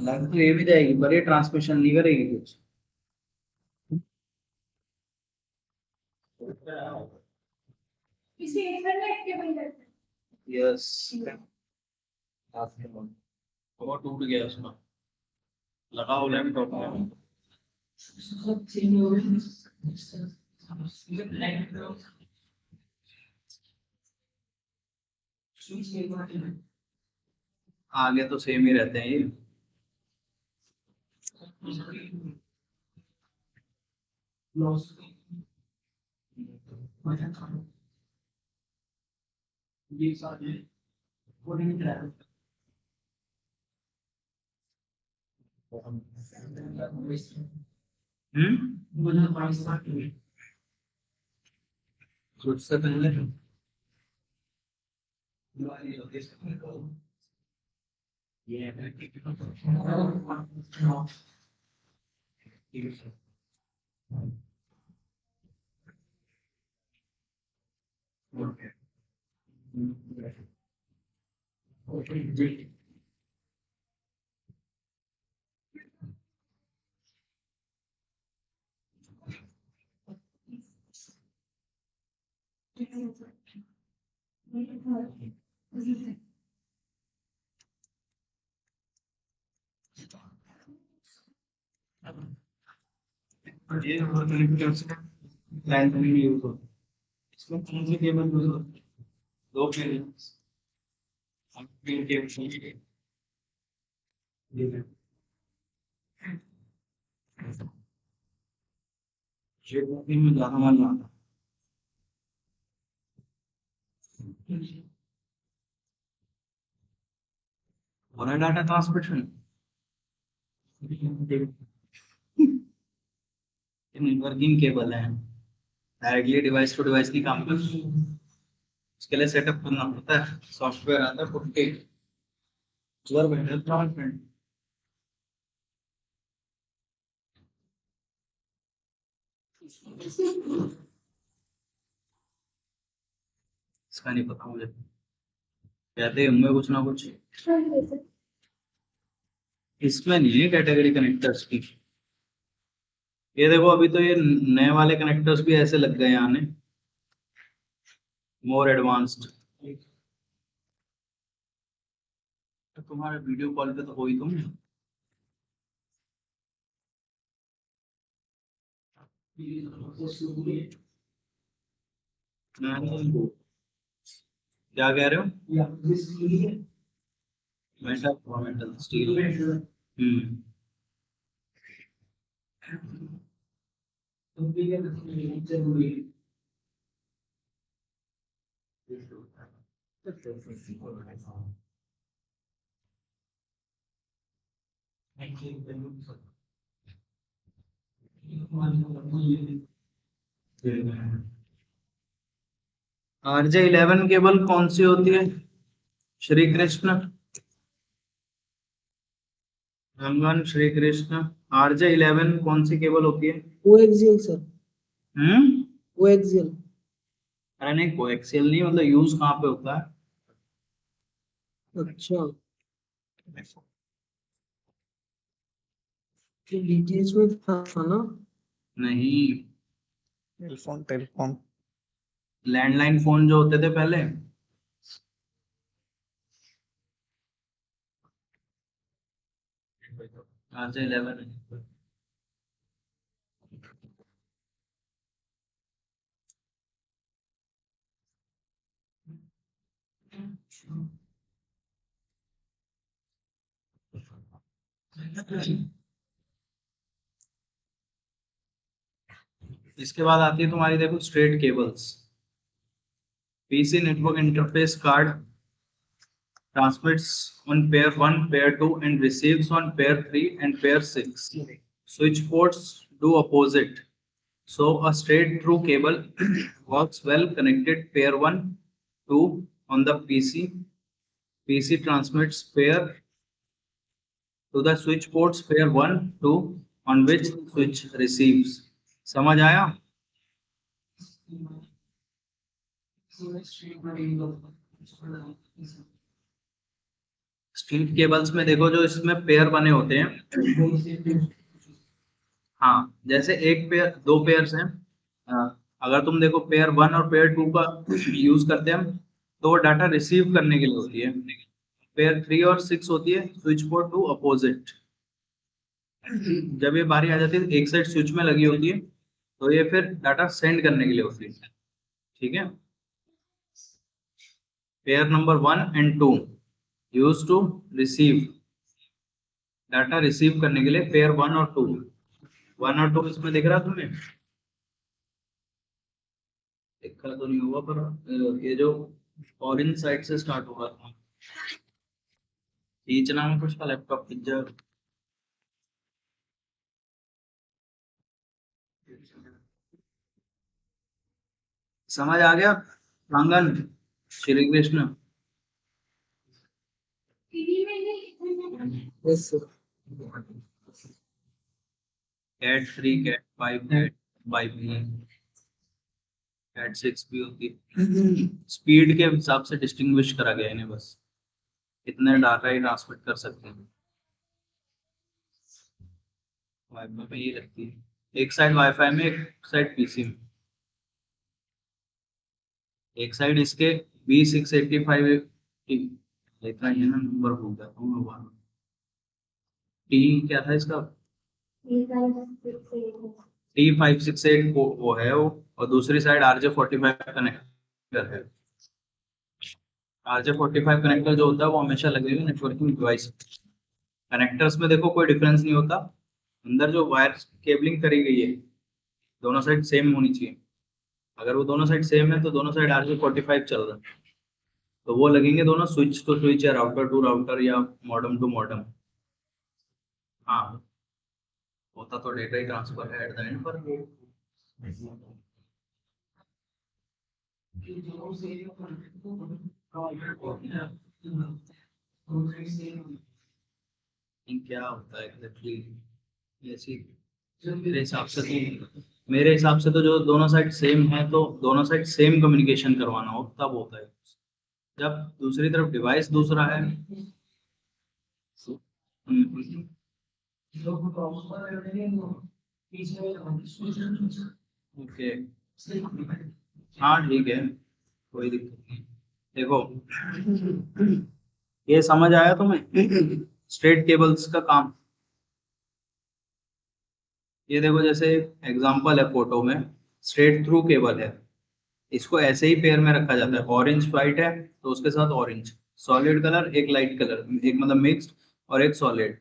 लग तो ये भी जाएगी पर ये ट्रांसमिशन नहीं करेगी कुछ। यस, वो टूट गया उसका, लगाओ लैपटॉप में। आगे तो सेम ही रहते हैं ये। कुछ से पहले ये लाइन में यूज होता है, इसमें कौन सी केबल यूज होती है? दो केबल, तीन केबल। ये में ज्यादा मजा आता है। और डाटा ट्रांसमिशन नेटवर्किंग केबल है, डायरेक्टली डिवाइस टू डिवाइस नहीं काम करती। उसके लिए सेटअप करना पड़ता है, सॉफ्टवेयर आता है पुट्टी इसका नहीं पता मुझे, कहते होंगे कुछ ना कुछ। इसमें नहीं है कैटेगरी कनेक्टर्स की। ये देखो अभी तो ये नए वाले कनेक्टर्स भी ऐसे लग गए आने, मोर एडवांस्ड। तो तुम्हारे वीडियो कॉल पे तो हो ही तुम। क्या कह रहे हो? Metal metal steel. Hmm. RJ11 cable कौन सी होती है? श्री कृष्ण, रंगन, श्री कृष्ण। RJ11 कौन सी केबल होती है? कोएक्सियल सर, हम्म। कोएक्सियल। अरे नहीं, कोएक्सियल नहीं, मतलब यूज कहाँ पे होता है? अच्छा, डीटीएच में था ना? नहीं, टेलीफोन टेलीफोन लैंडलाइन फोन जो होते थे पहले। RJ11। इसके बाद आती है तुम्हारी, देखो, straight cables. PC network interface card transmits on pair 1, pair 2 and receives on pair 3 and pair 6. Switch ports do opposite. So a straight through cable works well connected pair 1, 2 on the PC. PC transmits pair to the switch ports pair 1, 2 on which switch receives. समझ आया? स्ट्रीट केबल्स में देखो जो इसमें पेयर बने होते हैं। हाँ, जैसे एक पेयर, दो पेयर्स हैं। अगर तुम देखो पेयर 1 और पेयर 2 का यूज करते हैं हम, तो वो डाटा रिसीव करने के लिए होती है। पेयर 3 और 6 होती है स्विच पोर्ट टू अपोजिट। जब ये बारी आ जाती है एक साइड स्विच में लगी होती है, तो ये फिर डाटा सेंड करने के लिए होती है। ठीक है। Pair number 1 and 2 use to receive, data receive करने के लिए पेयर 1 और 2। 1 और 2 इसमें दिख रहा है तुम्हें? दिखा तो नहीं होगा, पर ये जो ऑरेंज साइड से स्टार्ट होगा, खींचना में कुछ का लैपटॉप खींच जाएगा। समझ आ गया? प्रांगण, Shri Krishna. Yes sir. Cat 3, cat 5, cat 5 भी, कैट 6 भी होती है। स्पीड के हिसाब से डिस्टिंग्विश करा गया है इन्हें, बस इतने डाटा ही ट्रांसमिट कर सकते हैं। वाईफाई में ये लगती है, एक साइड वाईफाई में, एक साइड पीसी में। एक साइड इसके B685 इतना ही है ना, नंबर भूल जाता हूँ मैं। टी क्या था इसका? T568 वो है वो, और दूसरी साइड RJ45 कनेक्टर है। RJ45 कनेक्टर जो होता है वो हमेशा लगेगा नेटवर्किंग डिवाइस। कनेक्टर्स में देखो कोई डिफरेंस नहीं होता, अंदर जो वायर केबलिंग करी गई है दोनों साइड सेम होनी चाहिए। अगर वो दोनों साइड सेम है तो दोनों साइड RJ45 चल रहा है, तो वो लगेंगे दोनों स्विच टू स्विच या राउटर टू राउटर या मॉडेम टू मॉडेम। हाँ, होता तो डेटा ही ट्रांसफर है एट द एंड पर। क्या होता है एग्जैक्टली ऐसी, मेरे हिसाब से तो मेरे हिसाब से तो जो दोनों साइड सेम है तो दोनों साइड सेम कम्युनिकेशन करवाना हो तब होता है। जब दूसरी तरफ डिवाइस दूसरा है। हम्म, ओके। हाँ ठीक है, कोई दिक्कत नहीं। देखो, ये समझ आया तुम्हें स्ट्रेट केबल्स का काम? ये देखो, जैसे एग्जांपल है फोटो में, स्ट्रेट थ्रू केबल है। इसको ऐसे ही पेयर में रखा जाता है। ऑरेंज वाइट है तो उसके साथ ऑरेंज, सॉलिड कलर एक लाइट कलर, एक मतलब मिक्स्ड और एक सॉलिड,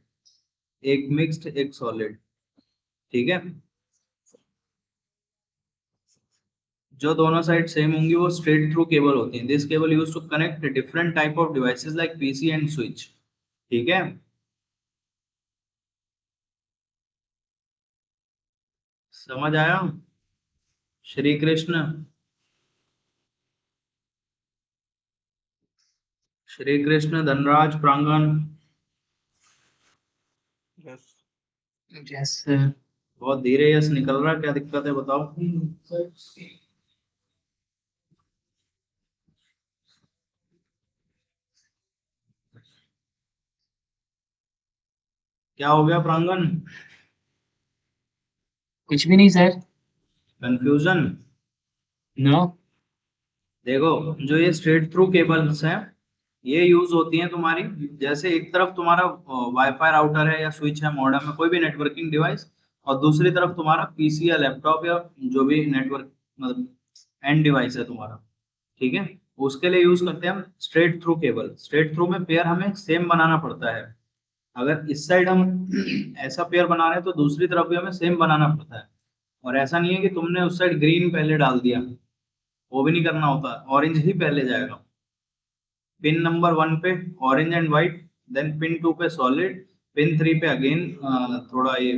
एक मिक्स्ड एक सॉलिड। ठीक है, जो दोनों साइड सेम होंगी वो स्ट्रेट थ्रू केबल होती है। This cable use to connect different type of devices like PC and switch. ठीक है, समझ आया? श्री कृष्ण, श्री कृष्ण, धनराज, प्रांगण। Yes. Yes sir. बहुत धीरे यस निकल रहा है, क्या दिक्कत है बताओ? क्या हो गया प्रांगण? कुछ भी नहीं सर। कंफ्यूजन? नो। देखो, जो ये स्ट्रेट थ्रू केबल्स हैं ये यूज होती हैं तुम्हारी, जैसे एक तरफ तुम्हारा वाईफाई राउटर है या स्विच है, मॉडेम है, कोई भी नेटवर्किंग डिवाइस, और दूसरी तरफ तुम्हारा पीसी या लैपटॉप या जो भी नेटवर्क मतलब एंड डिवाइस है तुम्हारा। ठीक है, उसके लिए यूज करते हैं हम straight through cable. Straight through में पेयर हमें सेम बनाना पड़ता है। अगर इस साइड हम ऐसा पेयर बना रहे हैं तो दूसरी तरफ भी हमें सेम बनाना पड़ता है। और ऐसा नहीं है कि तुमने उस साइड ग्रीन पहले डाल दिया, वो भी नहीं करना होता, ऑरेंज ही पहले जाएगा। पिन नंबर 1 पे orange and white, then pin 2 पे सॉलिड, पिन 3 पे अगेन थोड़ा ये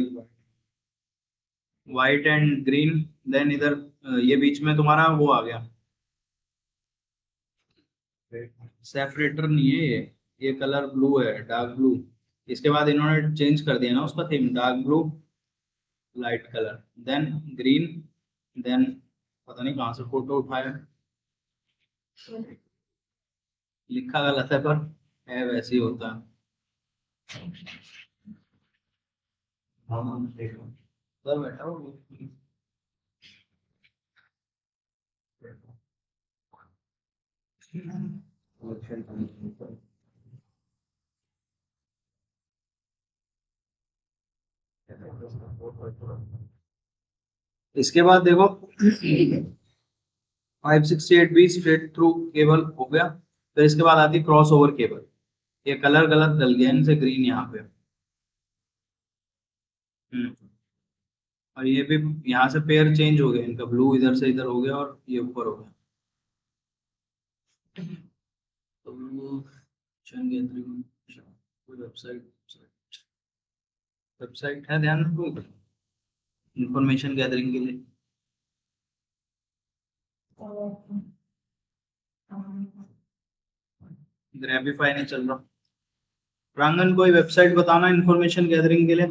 व्हाइट एंड ग्रीन, देन इधर ये बीच में तुम्हारा वो आ गया, सेपरेटर नहीं है ये कलर ब्लू है, डार्क ब्लू। इसके बाद इन्होंने चेंज कर दिया ना उसका theme, dark blue, light colour, then green, then पता नहीं कहाँ से फोटो उठाया, लिखा गलत है पर है वैसे ही होता है। हाँ देखो, सर बैठा हो। इसके बाद देखो 568 भी स्ट्रेट थ्रू केबल हो गया। फिर इसके बाद आती है क्रॉस ओवर केबल। ये कलर गलत डल गया इनसे, ग्रीन यहाँ पे। और ये भी यहाँ से पेयर चेंज हो गया इनका, ब्लू इधर से इधर हो गया और ये ऊपर हो गया। तो वेबसाइट, वेबसाइट है ध्यान रखो इंफॉर्मेशन गैदरिंग के लिए। ग्रैबिफाई नहीं चल रहा। प्रांगण, कोई वेबसाइट बताना इंफॉर्मेशन गैदरिंग के लिए।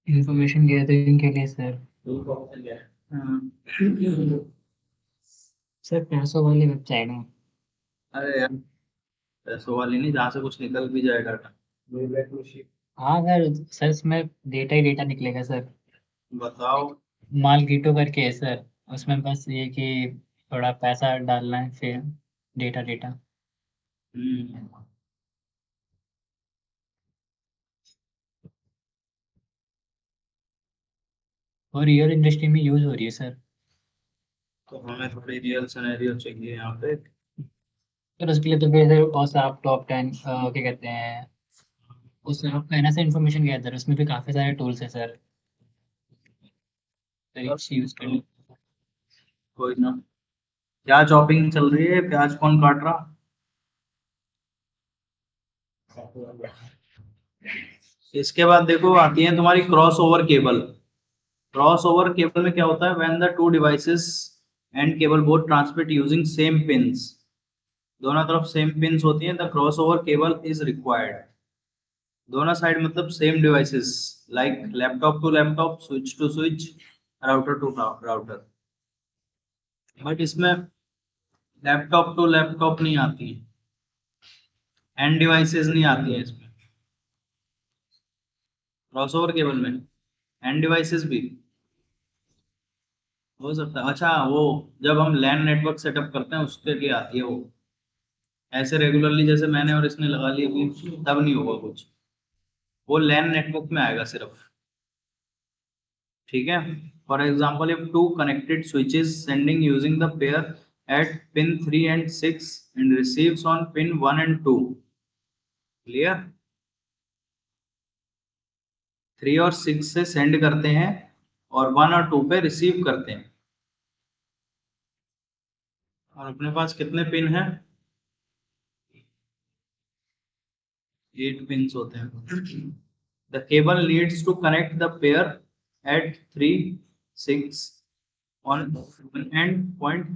इंफॉर्मेशन गैदरिंग के लिए सर। हाँ। सर पैसों वाली वेबसाइट है। अरे यार, पैसों वाली नहीं, जहाँ से कुछ निकल भी जाए डाटा। हाँ सर, सर इसमें डेटा ही डेटा निकलेगा सर। बताओ। मालगीटो करके है सर, उसमें बस ये कि थोड़ा पैसा डालना है फिर डेटा डेटा। हम्म, और रियल इंडस्ट्री में यूज हो रही है सर। तो हमें थोड़ी रियल सिनेरियो चाहिए यहाँ पे। सर उसके लिए तो फिर सर और सर आप टॉप 10 क्या कहते हैं, उसमें आप कहना से इन्फॉर्मेशन गैदर, उसमें भी काफ़ी सारे टूल्स हैं सर, तो यूज करने। कोई ना। क्या चॉपिंग चल रही है, प्याज कौन काट रहा? इसके बाद देखो आती है तुम्हारी cross over cable. Cross over cable में क्या होता है, when the two devices and cable both transmit using same pins, दोनों तरफ सेम पिंस होती हैं, the cross over cable is required. दोनों साइड मतलब same devices, like laptop to laptop, switch to switch, router to router. But इसमें लैपटॉप टू लैपटॉप नहीं आती है, एंड डिवाइसेस नहीं आती है इसमें, क्रॉसओवर केबल में एंड डिवाइसेस भी हो सकता है। अच्छा, वो जब हम लैन नेटवर्क सेटअप करते हैं उसके लिए आती है वो, ऐसे रेगुलरली जैसे मैंने और इसने लगा ली अभी तब नहीं होगा कुछ, वो लैन नेटवर्क में आएगा सिर्फ। ठीक है, for example if two connected switches sending using the pair at pin 3 and 6 and receives on pin 1 and 2, clear. 3 और 6 से सेंड करते हैं और 1 और 2 पे रिसीव करते हैं, और अपने पास कितने पिन हैं? 8 पिन होते हैं। The cable needs to connect the pair at 3, 6 on one end point,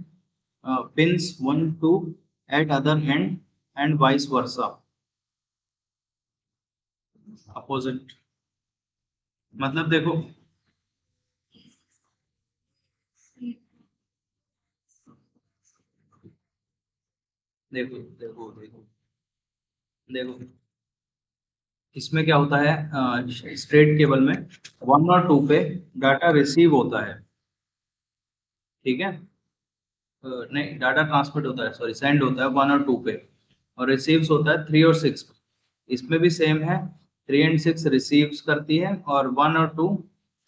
pins 1, 2 at other end and vice versa, opposite। मतलब देखो, देखो देखो देखो देखो, इसमें क्या होता है, स्ट्रेट केबल में 1 और 2 पे डाटा रिसीव होता है, ठीक है। नहीं, डाटा ट्रांसमिट होता है, सॉरी, सेंड होता है 1 और 2 पे, और रिसीव्स होता है 3 और 6 पे। इसमें भी सेम है, 3 and 6 रिसीव्स करती है और 1 और 2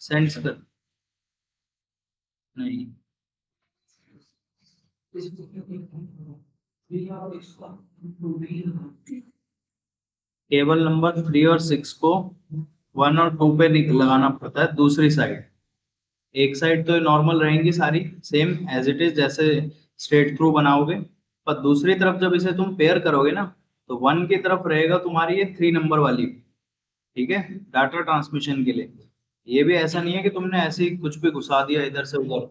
सेंड्स कर, नहीं, केबल नंबर 3 और 6 को 1 और 2 पे लगाना पड़ता है दूसरी साइड। एक साइड तो नॉर्मल रहेंगी सारी सेम एज इट इज, जैसे स्ट्रेट थ्रू बनाओगे, पर दूसरी तरफ जब इसे तुम पेयर करोगे ना, तो 1 की तरफ रहेगा तुम्हारी ये 3 नंबर वाली, ठीक है, डाटा ट्रांसमिशन के लिए। ये भी ऐसा नहीं है कि तुमने ऐसे ही कुछ भी घुसा दिया इधर से उधर।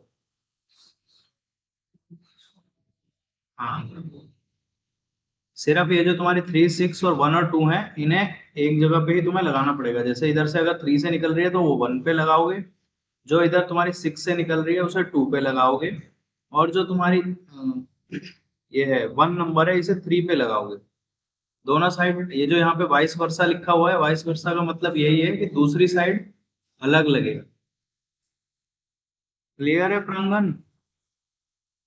हाँ, सिर्फ ये जो तुम्हारी 3, 6 और 1 और 2 है, इन्हें एक जगह पे ही तुम्हें लगाना पड़ेगा। जैसे इधर से अगर 3 से निकल रही है तो वो 1 पे लगाओगे, जो इधर तुम्हारी 6 से निकल रही है उसे 2 पे लगाओगे, और जो तुम्हारी ये है 1 नंबर है इसे 3 पे लगाओगे। दोनों साइड, ये जो यहाँ पे वाइस वर्सा लिखा हुआ है, वाइस वर्सा का मतलब यही है कि दूसरी साइड अलग लगेगा। क्लियर है प्रांगण?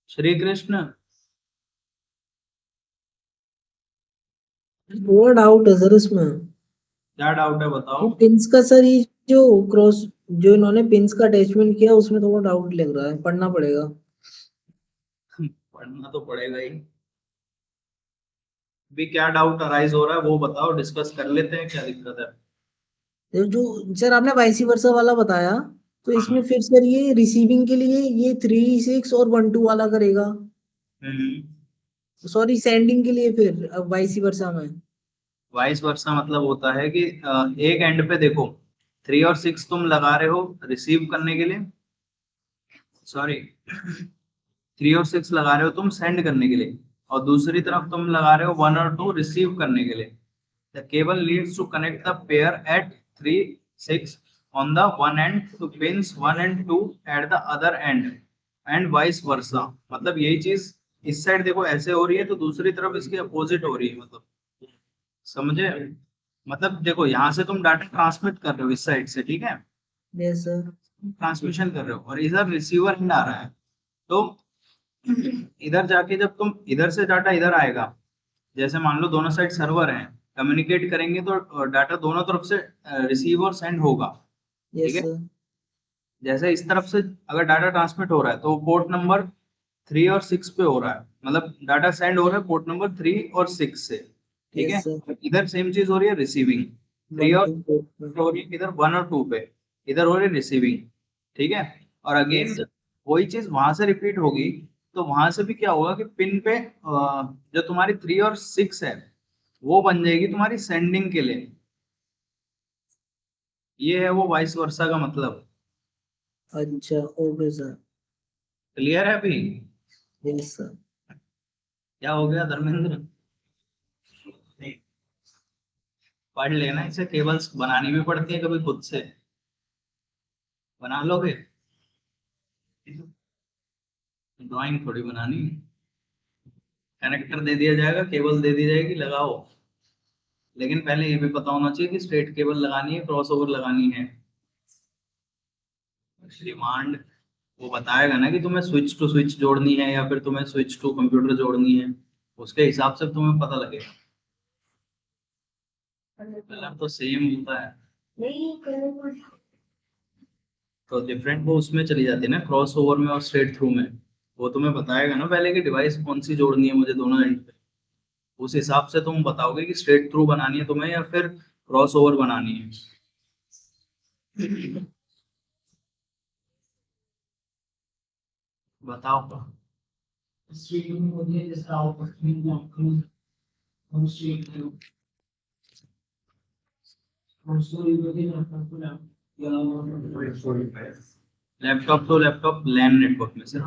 श्री कृष्ण। थोड़ा डाउट है सर इसमें। क्या डाउट है बताओ। ये पिंस का सर, ये जो क्रॉस, जो इन्होंने पिंस का अटैचमेंट किया उसमें थोड़ा डाउट लग रहा है, पढ़ना पड़ेगा। पढ़ना तो पड़ेगा ही। भी क्या डाउट अराइज हो रहा है वो बताओ, डिस्कस कर लेते हैं, क्या दिक्कत है। तो जो सर आपने वाइसी वर्सा वाला बताया, तो इसमें फिर सर ये रिसीविंग के लिए ये 3, 6 और 1, 2 वाला करेगा, सॉरी सेंडिंग के लिए फिर वाइसी वर्सा में। वाइस वर्सा मतलब होता है कि एक एंड पे देखो 3 और 6 तुम लगा रहे हो रिसीव करने के लिए, सॉरी 3 और 6 लगा रहे हो तुम सेंड करने के लिए, और दूसरी तरफ तुम लगा रहे हो 1 और 2 रिसीव करने के लिए। The cable needs to connect the pair at 3, 6 on the one end to pins 1 and 2 at the other end and vice versa। मतलब यही चीज इस साइड देखो ऐसे हो रही है तो दूसरी तरफ इसके अपोजिट हो रही है, मतलब समझे। मतलब देखो यहाँ से तुम डाटा ट्रांसमिट कर रहे हो इस साइड से, ठीक है, यस सर। ट्रांसमिशन कर रहे हो, और इधर रिसीवर एंड आ रहा है, तो इधर जाके जब तुम इधर से डाटा इधर आएगा, जैसे मान लो दोनों साइड सर्वर हैं, कम्युनिकेट करेंगे तो डाटा दोनों तरफ से रिसीव और सेंड होगा, ठीक यस है। सर। जैसे इस तरफ से अगर डाटा ट्रांसमिट हो रहा है तो पोर्ट नंबर 3 और 6 पे हो रहा है, मतलब डाटा सेंड हो रहा है पोर्ट नंबर 3 और 6 से, ठीक यस है। सर। इधर सेम चीज हो रही है रिसीविंग, 3 1, और 2 4। हो रही है इधर 1 और 2 पे, इधर हो रही है रिसीविंग, ठीक है। और अगेन यस वही चीज वहां से रिपीट होगी, तो वहां से भी क्या होगा कि पिन पे जो तुम्हारी 3 और 6 है वो बन जाएगी तुम्हारी सेंडिंग के लिए। ये है वो वाइस वर्सा का मतलब। अच्छा, ओके सर। क्लियर है अभी? Yes sir. क्या हो गया धर्मेंद्र? पढ़ लेना, इसे केबल्स बनानी भी पड़ती है कभी खुद से, बना लोगे, ड्राइंग थोड़ी बनानी, कनेक्टर दे दिया जाएगा, केबल दे दी जाएगी, लगाओ। लेकिन पहले ये भी पता होना चाहिए कि स्ट्रेट केबल लगानी है, क्रॉस ओवर लगानी है। डिमांड वो बताएगा ना कि तुम्हें स्विच टू स्विच जोड़नी है या फिर तुम्हें स्विच टू कंप्यूटर जोड़नी है, उसके हिसाब से तुम्हें पता लगेगा। कलर तो सेम होता है, तो डिफरेंट वो उसमें चली जाती है ना, क्रॉस ओवर में और स्ट्रेट थ्रू में। वो तुम्हें बताएगा ना पहले कि डिवाइस कौन सी जोड़नी है मुझे दोनों एंड पे, उस हिसाब से तुम बताओगे कि स्ट्रेट थ्रू बनानी है तुम्हें या फिर क्रॉस ओवर बनानी है। बताओ। लैपटॉप तो लैपटॉप लैन नेटवर्क में से,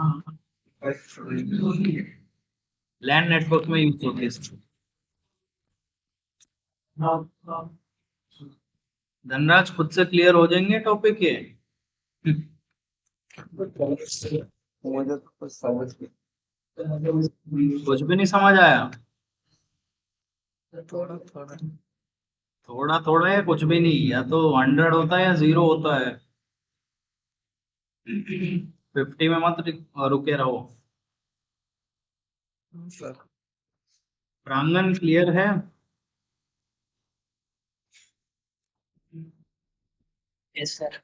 लैन नेटवर्क में यूज होती है। धनराज खुद से क्लियर हो जाएंगे टॉपिक ये? मुझे तो कुछ समझ कुछ भी नहीं समझ आया? थोड़ा थोड़ा थोड़ा थोड़ा या कुछ भी नहीं, या तो 100 होता है या 0 होता है। 50 में मत रुके रहो। सर। प्रांगण क्लियर है? Yes sir.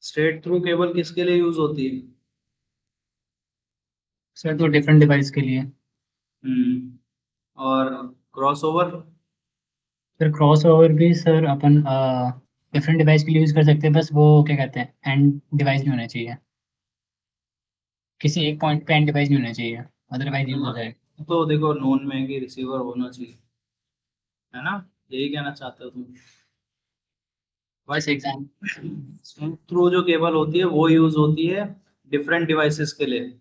Straight through cable किसके लिए यूज होती है? सर तो डिफरेंट डिवाइस के लिए। और cross over? Sir cross over भी सर अपन डिफरेंट डिवाइस के लिए यूज कर सकते हैं, बस वो क्या कहते हैं एंड डिवाइस नहीं होना चाहिए, किसी एक पॉइंट पे एंड डिवाइस नहीं होना चाहिए, अदरवाइज यूज हो जाएगा। तो देखो नोन में कि रिसीवर होना चाहिए, है ना, यही कहना चाहते हो तुम? बस एग्जाम। थ्रू जो केबल होती है वो यूज होती है डिफरेंट डिवाइसेस के लिए।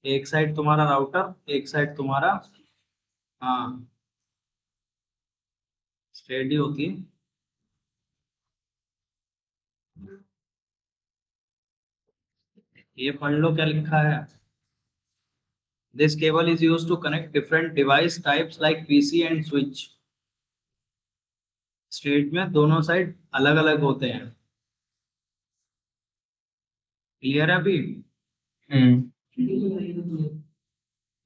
एक साइड तुम्हारा राउटर, एक साइड तुम्हारा, हाँ, स्ट्रेट ही होती है। ये पढ़ लो क्या लिखा है। This cable is used to connect different device types like PC and switch. Straight में दोनों साइड अलग अलग होते हैं। क्लियर है अभी? हम्म।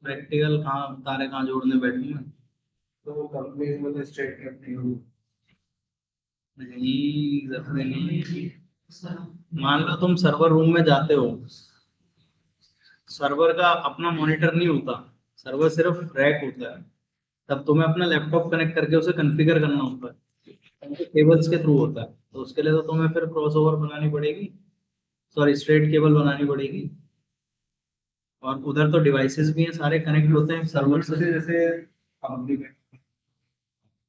प्रैक्टिकल कहाँ, तारे कहाँ जोड़ने बैठे हैं? तो कंपनी में तो स्ट्रेट करती हूँ। नहीं, जरूरी नहीं। मान लो तुम सर्वर रूम में जाते हो, सर्वर का अपना मॉनिटर नहीं होता, सर्वर सिर्फ रैक होता है, तब तुम्हें अपना लैपटॉप कनेक्ट करके उसे कॉन्फ़िगर करना होता है, केबल्स के थ्रू होता है, तो उसके लिए तो तुम्हें फिर क्रॉस ओवर बनानी पड़ेगी, सॉरी स्ट्रेट केबल बनानी पड़ेगी। और उधर तो डिवाइसेस भी हैं, सारे कनेक्ट होते हैं सर्वर से। जैसे कंपनी में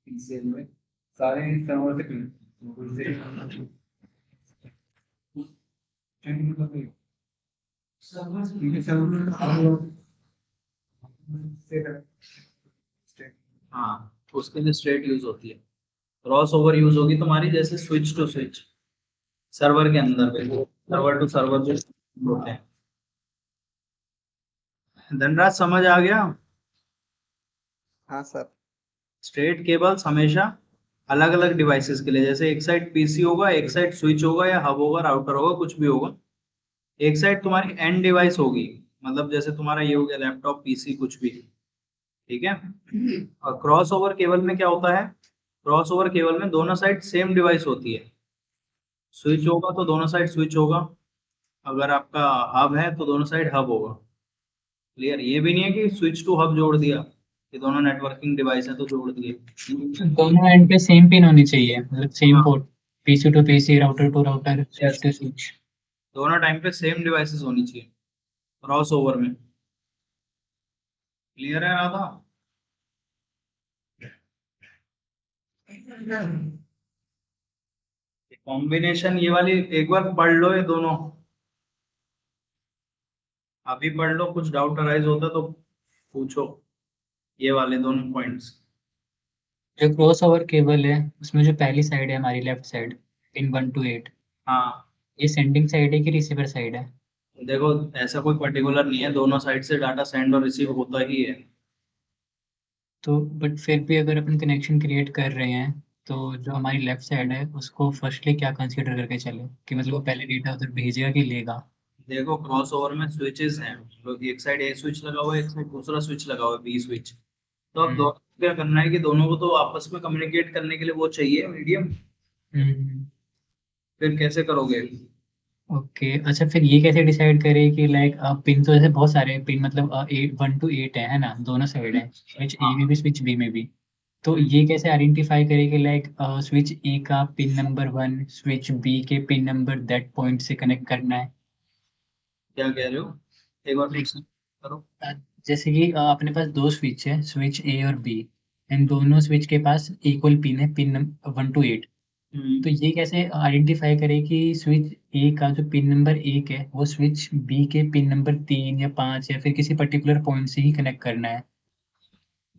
पीसीएल में सारे सर्वर से हाँ, उसके लिए स्ट्रेट यूज होती है। क्रॉस ओवर यूज होगी तुम्हारी जैसे स्विच टू स्विच, सर्वर के अंदर पे, सर्वर टू सर्वर जो होते हैं। धनराज समझ आ गया? हाँ सर। स्ट्रेट केबल्स हमेशा अलग अलग डिवाइसेस के लिए, जैसे एक साइड पीसी होगा, एक साइड स्विच होगा या हब होगा, राउटर होगा, कुछ भी होगा, एक साइड तुम्हारी एंड डिवाइस होगी, मतलब जैसे तुम्हारा ये हो गया लैपटॉप, पीसी, कुछ भी, ठीक है। और क्रॉस ओवर केबल में क्या होता है, क्रॉस ओवर केबल में दोनों साइड सेम डिवाइस होती है। स्विच होगा तो दोनों साइड स्विच होगा, अगर आपका हब है तो दोनों साइड हब होगा। क्लियर? ये भी नहीं है कि स्विच टू हब जोड़ दिया कि दोनों नेटवर्किंग डिवाइस है तो जोड़ दिए। दोनों एंड पे सेम पिन होनी चाहिए, मतलब सेम हाँ, port, PC to PC, router to router, switch to switch. दोनों टाइम पे सेम डिवाइसेस होनी चाहिए क्रॉस ओवर में। क्लियर है राधा? कॉम्बिनेशन ये वाली एक बार पढ़ लो, ये दोनों अभी पढ़ लो, कुछ डाउट अराइज होता तो पूछो, ये वाले दोनों पॉइंट्स। जो क्रॉस ओवर केबल है उसमें जो पहली साइड है हमारी लेफ्ट साइड पिन 1 to 8, हाँ ये सेंडिंग साइड है कि रिसीवर साइड है? देखो, ऐसा कोई पर्टिकुलर नहीं है, दोनों साइड से डाटा सेंड और रिसीव होता ही है। तो बट फिर भी अगर अपन कनेक्शन क्रिएट कर रहे हैं तो जो हमारी लेफ्ट साइड है उसको फर्स्टली क्या कंसीडर करके चले कि मतलब वो पहले डेटा उधर भेजेगा कि लेगा? देखो क्रॉस ओवर में स्विचेस हैं, तो एक साइड ए स्विच लगा हुआ है, एक साइड दूसरा स्विच लगा हुआ है, बी स्विच। तो अब दोनों को क्या करना है कि दोनों को तो आपस में कम्युनिकेट करने के लिए वो चाहिए मीडियम। हम्म। फिर कैसे करोगे? ओके, अच्छा फिर ये कैसे डिसाइड करें कि लाइक पिन तो जैसे बहुत सारे पिन मतलब 1 to 8 है ना, दोनों साइड है, स्विच ए में भी स्विच बी में भी। तो ये कैसे आइडेंटिफाई करें कि लाइक स्विच ए का पिन नंबर 1 स्विच बी के पिन नंबर दैट पॉइंट से कनेक्ट करना है? क्या कह रहे हो, एक बार फिर लाइक से करो। जैसे कि अपने पास दो स्विच है, स्विच ए और बी, एंड दोनों स्विच के पास इक्वल पिन है, पिन 1 to 8। तो ये कैसे आइडेंटिफाई करें कि स्विच ए का जो पिन नंबर 1 है वो स्विच बी के पिन नंबर 3 या 5 या फिर किसी पर्टिकुलर पॉइंट से ही कनेक्ट करना है?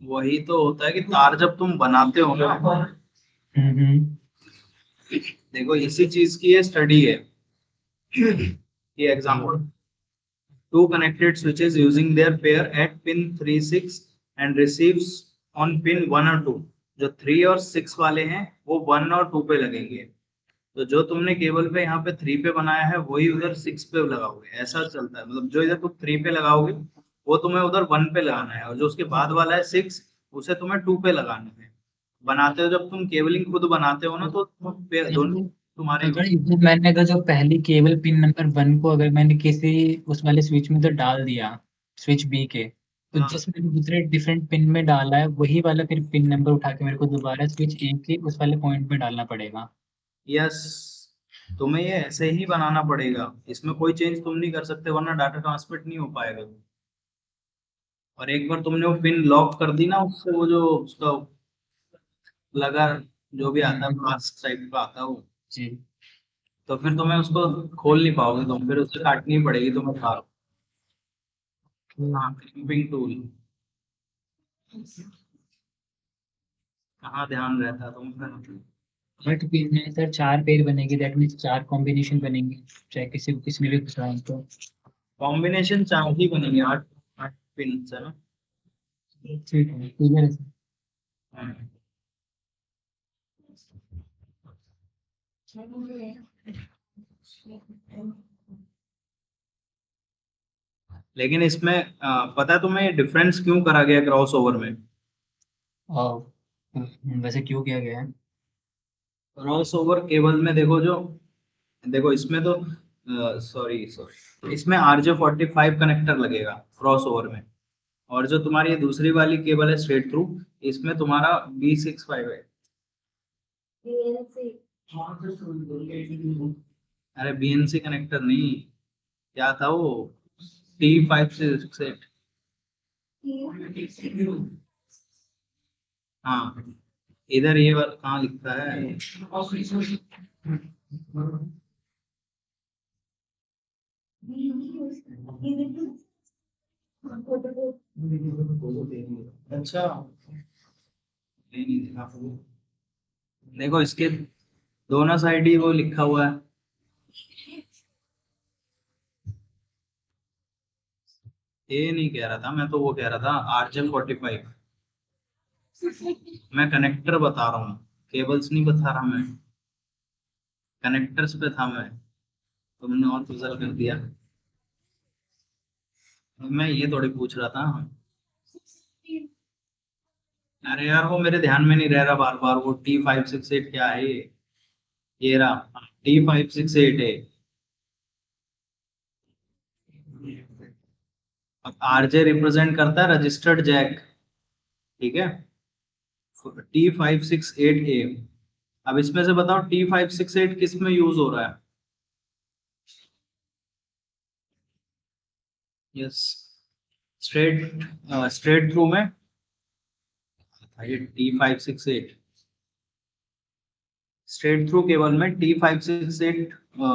वही तो होता है कि तार जब तुम बनाते हो ना, हम्म। देखो इसी चीज की ये स्टडी है। ये example, two connected switches using their pair at pin 3 6 and receives on pin 1 और 2। जो 3 और 6 वाले हैं वो 1 और 2 पे लगेंगे। तो जो तुमने केबल पे यहाँ पे 3 पे बनाया है वही उधर 6 पे लगाओगे, ऐसा चलता है। मतलब जो इधर तुम 3 पे लगाओगे वो तुम्हें उधर 1 पे लगाना है, और जो उसके बाद वाला है 6 उसे तुम्हें 2 पे लगाना है। बनाते हो जब तुम केबलिंग खुद बनाते हो ना, तो दोनों तुम्हारे। अगर जो पहली केबल पिन नंबर 1 को अगर मैंने किसी उस वाले स्विच में तो डाल दिया, स्विच बी के, तो हाँ, जिस मैंने दूसरे डिफरेंट पिन में डाला है वही वाला फिर पिन नंबर उठा के मेरे को दोबारा स्विच ए के उस वाले पॉइंट में डालना पड़ेगा? यस, तुम्हें ये ऐसे ही बनाना पड़ेगा, इसमें कोई चेंज तुम नहीं कर सकते वरना डाटा ट्रांसमिट नहीं हो पाएगा। और एक बार तुमने वो पिन लॉक कर दी ना, उससे वो जो उसका लगा, जो भी आता है मास्क टाइप का आता है वो, जी। तो फिर तुम्हें उसको खोल नहीं पाओगे, तुम फिर उससे काटनी पड़ेगी तुम्हें तार। हाँ, क्लिपिंग टूल। कहाँ ध्यान रहता है तुम्हें। बट पिन में सर 4 पेयर बनेगी, दैट मीन्स 4 कॉम्बिनेशन बनेंगे, चाहे किसी को किसी में भी घुसवाएं तो। कॉम्बिनेशन 4 ही बनेंगे, 8 8 पिन है ना। ठीक है, क्लियर है सर। हाँ। लेकिन इसमें पता है तुम्हें डिफरेंस क्यों करा गया क्रॉस ओवर में? और वैसे क्यों किया गया है? क्रॉस ओवर केबल में देखो, जो देखो इसमें तो सॉरी सॉरी, इसमें RJ45 कनेक्टर लगेगा क्रॉस ओवर में। और जो तुम्हारी ये दूसरी वाली केबल है स्ट्रेट थ्रू, इसमें तुम्हारा B65 है। अरे BNC कनेक्टर नहीं, क्या था वो, T568। हाँ, इधर ये वाला कहाँ लिखता है? अच्छा, ये नहीं देखा। देखो इसके दोनों साइड ही वो लिखा हुआ है। ये नहीं कह रहा था मैं, तो वो कह रहा था RJ45। मैं कनेक्टर बता रहा हूँ, केबल्स नहीं बता रहा मैं, कनेक्टर्स पे था मैं। तुमने और पुजल कर दिया। मैं ये थोड़ी पूछ रहा था। अरे यार वो मेरे ध्यान में नहीं रह रहा बार बार, वो T568 क्या है ये रहा, T568 है। अब RJ रिप्रेजेंट करता है रजिस्टर्ड जैक, ठीक है, T568A। अब इसमें से बताओ T568 किस में यूज हो रहा है? यस, स्ट्रेट स्ट्रेट थ्रू में। ये T568 स्ट्रेट थ्रू केबल में T568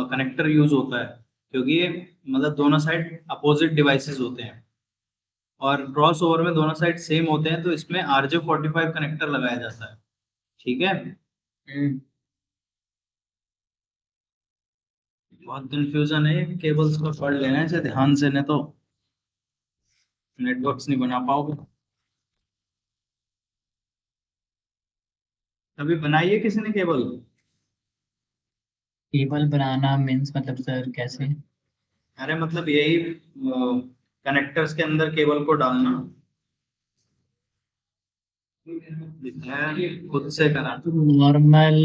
कनेक्टर यूज होता है, क्योंकि ये मतलब दोनों साइड अपोजिट डिवाइसेस होते हैं, और क्रॉस ओवर में दोनों साइड सेम होते हैं, तो इसमें RJ45 कनेक्टर लगाया जाता है। ठीक है। बहुत कंफ्यूजन है केबल्स को, पढ़ लेना है इसे ध्यान से, नहीं तो नेटवर्क्स नहीं बना पाओगे। कभी बनाई है किसी ने केबल? केबल बनाना मीन्स मतलब सर कैसे? अरे मतलब यही कनेक्टर्स के अंदर केबल को डालना, खुद से करा। नॉर्मल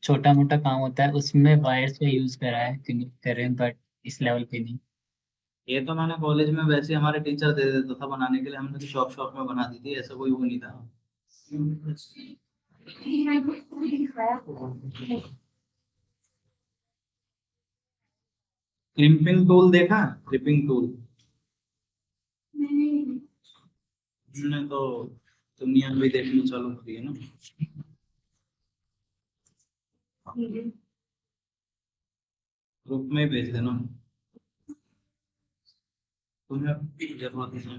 छोटा मोटा काम होता है उसमें वायर से यूज करा है करें, बट इस लेवल पे नहीं। ये तो मैंने कॉलेज में वैसे हमारे टीचर दे देता था बनाने के लिए, हमने तो शॉप शॉप में बना दी थी, ऐसा कोई वो नहीं था। क्रिम्पिंग टूल देखा? क्रिपिंग टूल ने तो दुनिया भी देखनी चालू करी है ना। ग्रुप में भेज देना, तुम्हें जरूरत है।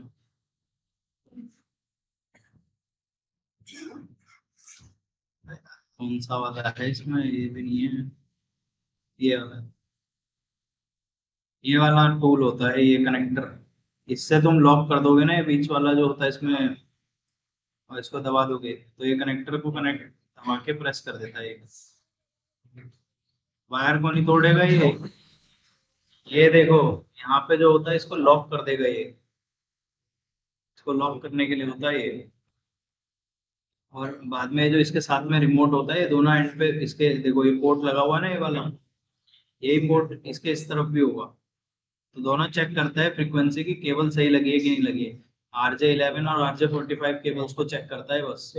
कौन सा वाला है इसमें? ये भी नहीं है, ये वाला। ये वाला टूल होता है ये कनेक्टर, इससे तुम लॉक कर दोगे ना ये बीच वाला जो होता है इसमें, और इसको दबा दोगे तो ये कनेक्टर को कनेक्ट दबा के प्रेस कर देता है। वायर को नहीं तोड़ेगा ये देखो, यहाँ पे जो होता है इसको लॉक कर देगा ये, इसको लॉक करने के लिए होता है ये। और बाद में जो इसके साथ में रिमोट होता है, ये दोनों एंड पे इसके देखो, ये पोर्ट लगा हुआ है ना, ये वाला, यही पोर्ट इसके इस तरफ भी होगा, तो दोनों चेक करता है फ्रीक्वेंसी की केबल सही लगी है कि नहीं लगी है। RJ11 और RJ45 केबल्स को चेक करता है बस।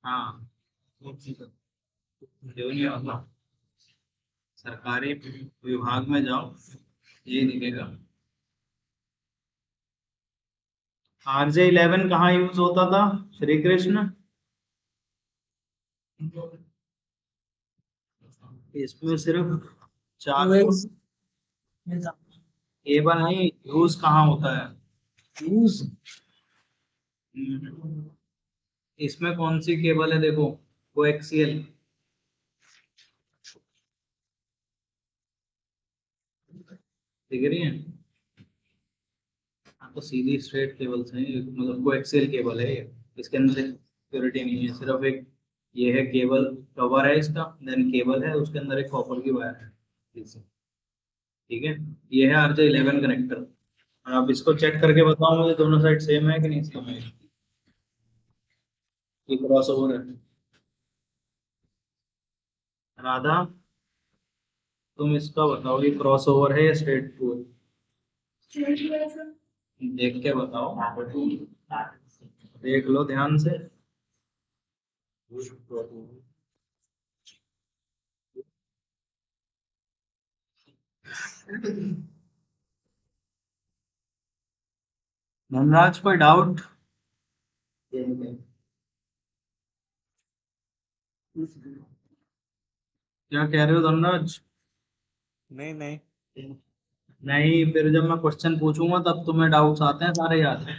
हाँ, क्यों नहीं होता, सरकारी विभाग में जाओ ये दिखेगा। RJ11 कहाँ यूज होता था श्री कृष्ण? इसमें सिर्फ चार OX केबल नहीं, यूज कहाँ होता है? यूज इसमें कौन सी केबल है देखो, कोएक्सियल, दिख रही है? हाँ, तो सीधी स्ट्रेट केबल्स हैं, मतलब कोएक्सियल केबल है ये, इसके अंदर सिक्योरिटी नहीं है, सिर्फ एक ये है केबल कवर है इसका, देन केबल है, उसके अंदर एक कॉपर की वायर है, ठीक है। ये है RJ11 कनेक्टर, और आप इसको चेक करके बताओ मुझे दोनों साइड सेम है कि नहीं सेम है, ये क्रॉस ओवर है। राधा, तुम इसका बताओ ये क्रॉस ओवर है या स्ट्रेट थ्रू है? देख के बताओ, देख लो ध्यान से। धनराज कोई डाउट? क्या कह रहे हो धनराज? नहीं नहीं। नहीं, फिर जब मैं क्वेश्चन पूछूंगा तब तुम्हें डाउट्स आते हैं सारे याद हैं।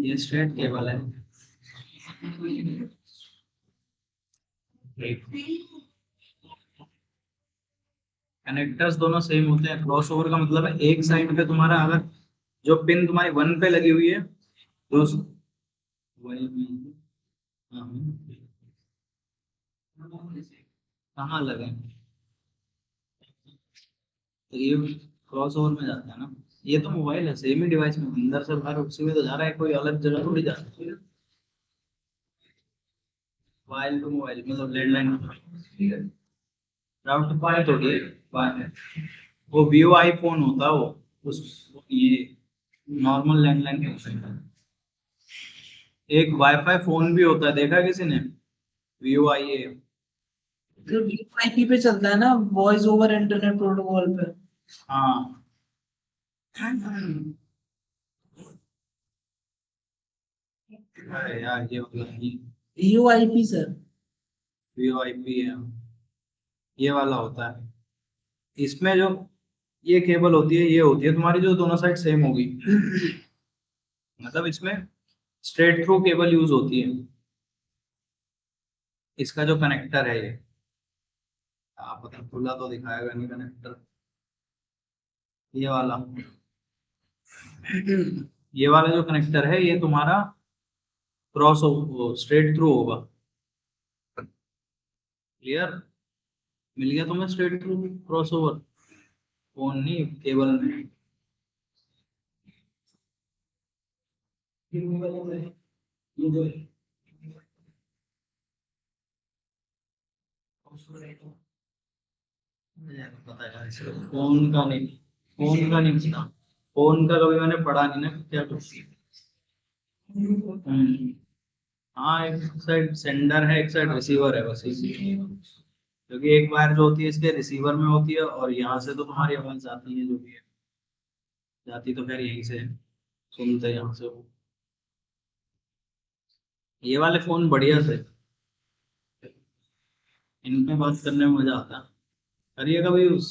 ये स्ट्रेट केबल है। कनेक्टर्स दोनों सेम होते हैं, क्रॉस ओवर का मतलब है एक साइड पे तुम्हारा अगर जो पिन तुम्हारी 1 पे लगी हुई है, हाँ, कहाँ लगे, तो ये क्रॉस ओवर में जाता है ना। ये तो मोबाइल है, सेम ही डिवाइस में अंदर से बाहर उसी में तो जा रहा है, कोई अलग जगह थोड़ी जा रहा है। मोबाइल टू मोबाइल मतलब लैंडलाइन राउटर पाए थोड़ी है, बात है। वो Vivo iPhone होता है वो, उस ये नॉर्मल लैंडलाइन है। एक वाईफाई फोन भी होता है, देखा किसी ने? Vivo IE। IP पे चलता है ना, वॉइस ओवर इंटरनेट प्रोटोकॉल पे। हाँ अरे यार ये वाला नहीं, यूआईपी सर। वीओआईपी है, ये वाला होता है। इसमें जो ये केबल होती है, ये होती है तुम्हारी जो दोनों साइड सेम होगी। मतलब इसमें स्ट्रेट थ्रू केबल यूज होती है। इसका जो कनेक्टर है ये, आप पता खुला तो दिखाएगा नहीं कनेक्टर, ये वाला, ये वाला जो कनेक्टर है ये तुम्हारा क्रॉस स्ट्रेट थ्रू होगा। क्लियर? मिल गया तुम्हें straight through cross over? Phone नहीं, केबल में। पता है इसको, फोन का नहीं, फोन का नहीं पता, फोन का कभी मैंने पढ़ा नहीं ना क्या कुछ। हम्म, हाँ एक साइड सेंडर है, एक साइड रिसीवर है, बस इसी, क्योंकि एक वायर जो होती है इसके रिसीवर में होती है, और यहाँ से तो तुम्हारी आवाज आती है, जो भी है जाती तो खैर यहीं से है, सुनते हैं यहाँ से वो। ये वाले फोन बढ़िया थे, इनमें बात करने में मजा आता है। करिए कभी यूज।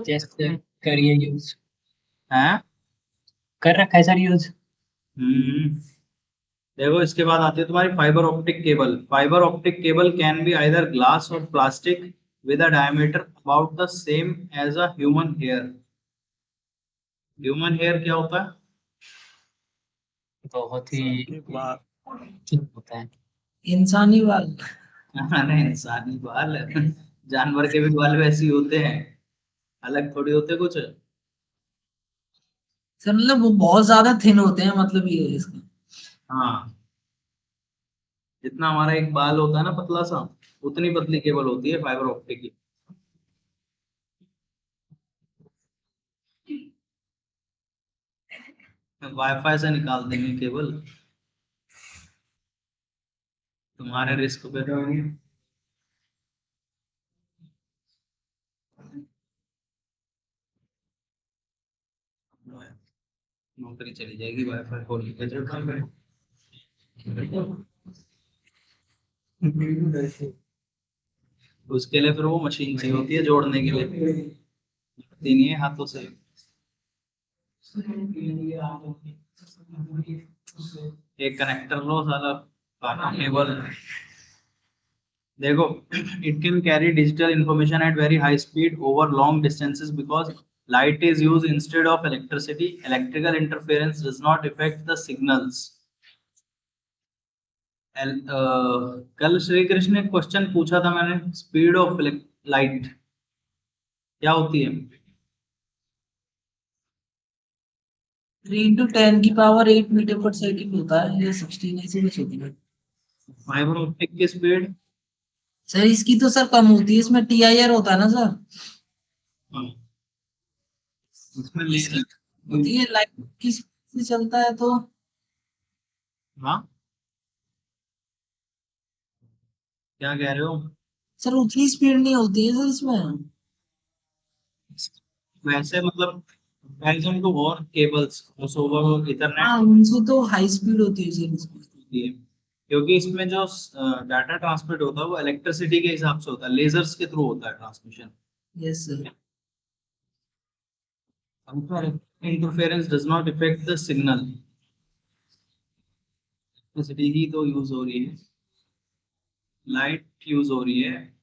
जैसे करिए यूज, है कर रखा है सर यूज। हम्म, देखो इसके बाद आती है तुम्हारी fibre optic cable. Fibre optic cable can be either glass और plastic with a diameter about the same as a human hair. Human hair क्या होता है? बहुत ही सबके बात ठीक होता है। इंसानी वाल। अरे इंसानी बाल, जानवर के भी बाल वैसे ही होते हैं, अलग थोड़ी होते कुछ। सर मतलब वो बहुत ज्यादा थिन होते हैं, मतलब ये है इसका। हाँ, जितना हमारा एक बाल होता है ना पतला सा, उतनी पतली केबल होती है फाइबर ऑप्टिक की। वाईफाई से निकाल देंगे केबल तुम्हारे रिस्क पे। नौकरी चली जाएगी वाईफाई खोल के जो काम है। उसके लिए फिर वो मशीन चाहिए होती है जोड़ने के लिए, होती नहीं है हाथों से। एक कनेक्टर लो साला, काटा केबल। देखो, it can carry digital information at very high speed over long distances because light is used instead of electricity. Electrical interference does not affect the signals. कल श्री कृष्ण ने क्वेश्चन पूछा था मैंने, स्पीड ऑफ लाइट क्या होती है? 3 × 10⁸ मीटर पर सेकंड होता है, या 16 ऐसे कुछ होती है। फाइबर ऑप्टिक की स्पीड, सर इसकी तो सर कम होती है, इसमें टीआईआर होता है ना सर। उसमें इसकी लेजर होती है लाइट की स्पीड से चलता है तो। हाँ क्या कह रहे हो? सर उतनी स्पीड नहीं होती है सर इसमें। वैसे मतलब कंपैरिजन टू और केबल्स, ओवर इथरनेट हाँ उनसे तो हाई स्पीड होती है सर इसमें। होती है, क्योंकि इसमें जो डाटा ट्रांसमिट होता है वो इलेक्ट्रिसिटी के हिसाब से होता है, लेजर्स के थ्रू होता है transmission. Yes sir. Interference does not effect the signal. Electricity ही तो यूज हो रही है, लाइट यूज हो रही है।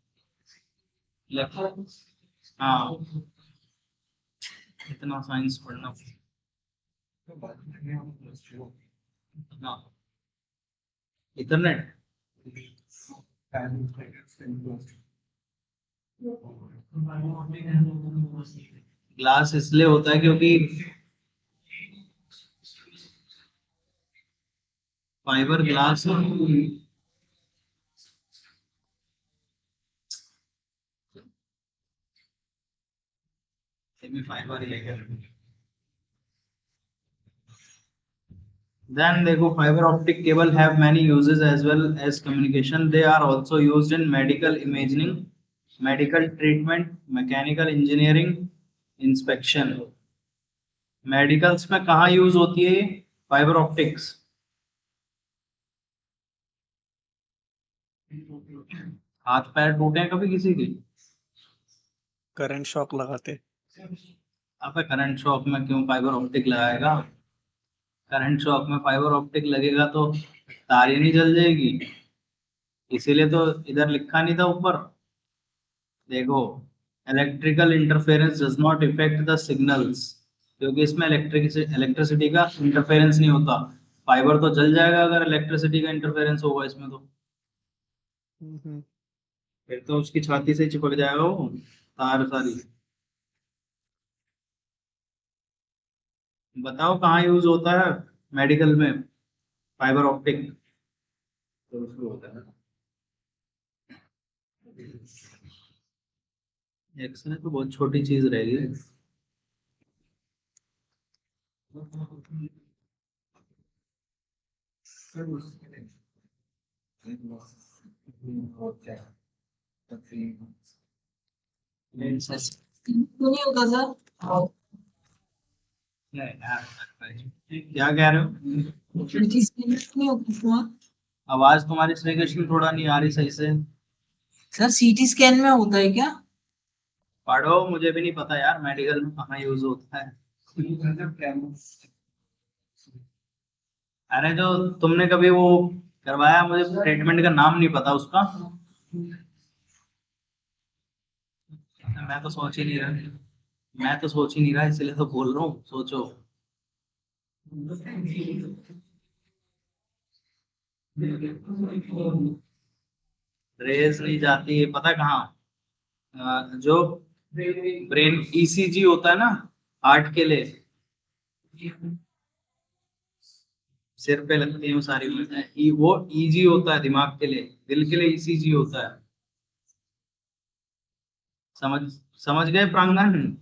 हाँ, इतना साइंस पढ़ना। हाँ, इथरनेट ग्लास इसलिए होता है क्योंकि फाइबर ग्लास सेमी फाइबर ही है। Then देखो fiber optic cable have many uses as well as communication. They are also used in medical imaging, medical treatment, mechanical engineering, inspection. Medicals में कहाँ यूज होती है ये फाइबर ऑप्टिक्स? हाथ पैर टूटे हैं कभी किसी के? करंट शॉक लगाते। अबे करंट शॉक में क्यों फाइबर ऑप्टिक लगाएगा? करंट शॉक में फाइबर ऑप्टिक लगेगा तो तार ही नहीं जल जाएगी। इसीलिए तो इधर लिखा नहीं था ऊपर। देखो, electrical interference does not effect the signals, क्योंकि इसमें इलेक्ट्रिसिटी का इंटरफेरेंस नहीं होता। फाइबर तो जल जाएगा अगर इलेक्ट्रिसिटी का इंटरफेरेंस होगा इसमें, तो फिर तो उसकी छाती से चिपक जाएगा वो तार सारी। बताओ कहाँ यूज होता है मेडिकल में फाइबर ऑप्टिक? तो उसको होता है एक्सरे तो बहुत छोटी चीज रहेगी। नहीं होता सर। क्या कह रहे हो? नहीं होता सर। आवाज तुम्हारी श्री कृष्ण थोड़ा नहीं आ रही सही से। सर सीटी स्कैन में होता है क्या? पढ़ो, मुझे भी नहीं पता यार मेडिकल में कहाँ यूज होता है। अरे जो तुमने कभी वो करवाया, मुझे ट्रीटमेंट का नाम नहीं पता उसका। मैं तो सोच ही नहीं रहा, इसलिए तो बोल रहा हूँ, सोचो। रेस नहीं जाती है, पता कहाँ? जो ब्रेन ईसीजी होता है ना हार्ट के लिए, सिर पे लगती है वो सारी। वो ईजी होता है दिमाग के लिए, दिल के लिए ईसीजी होता है। समझ समझ गए प्रांगण?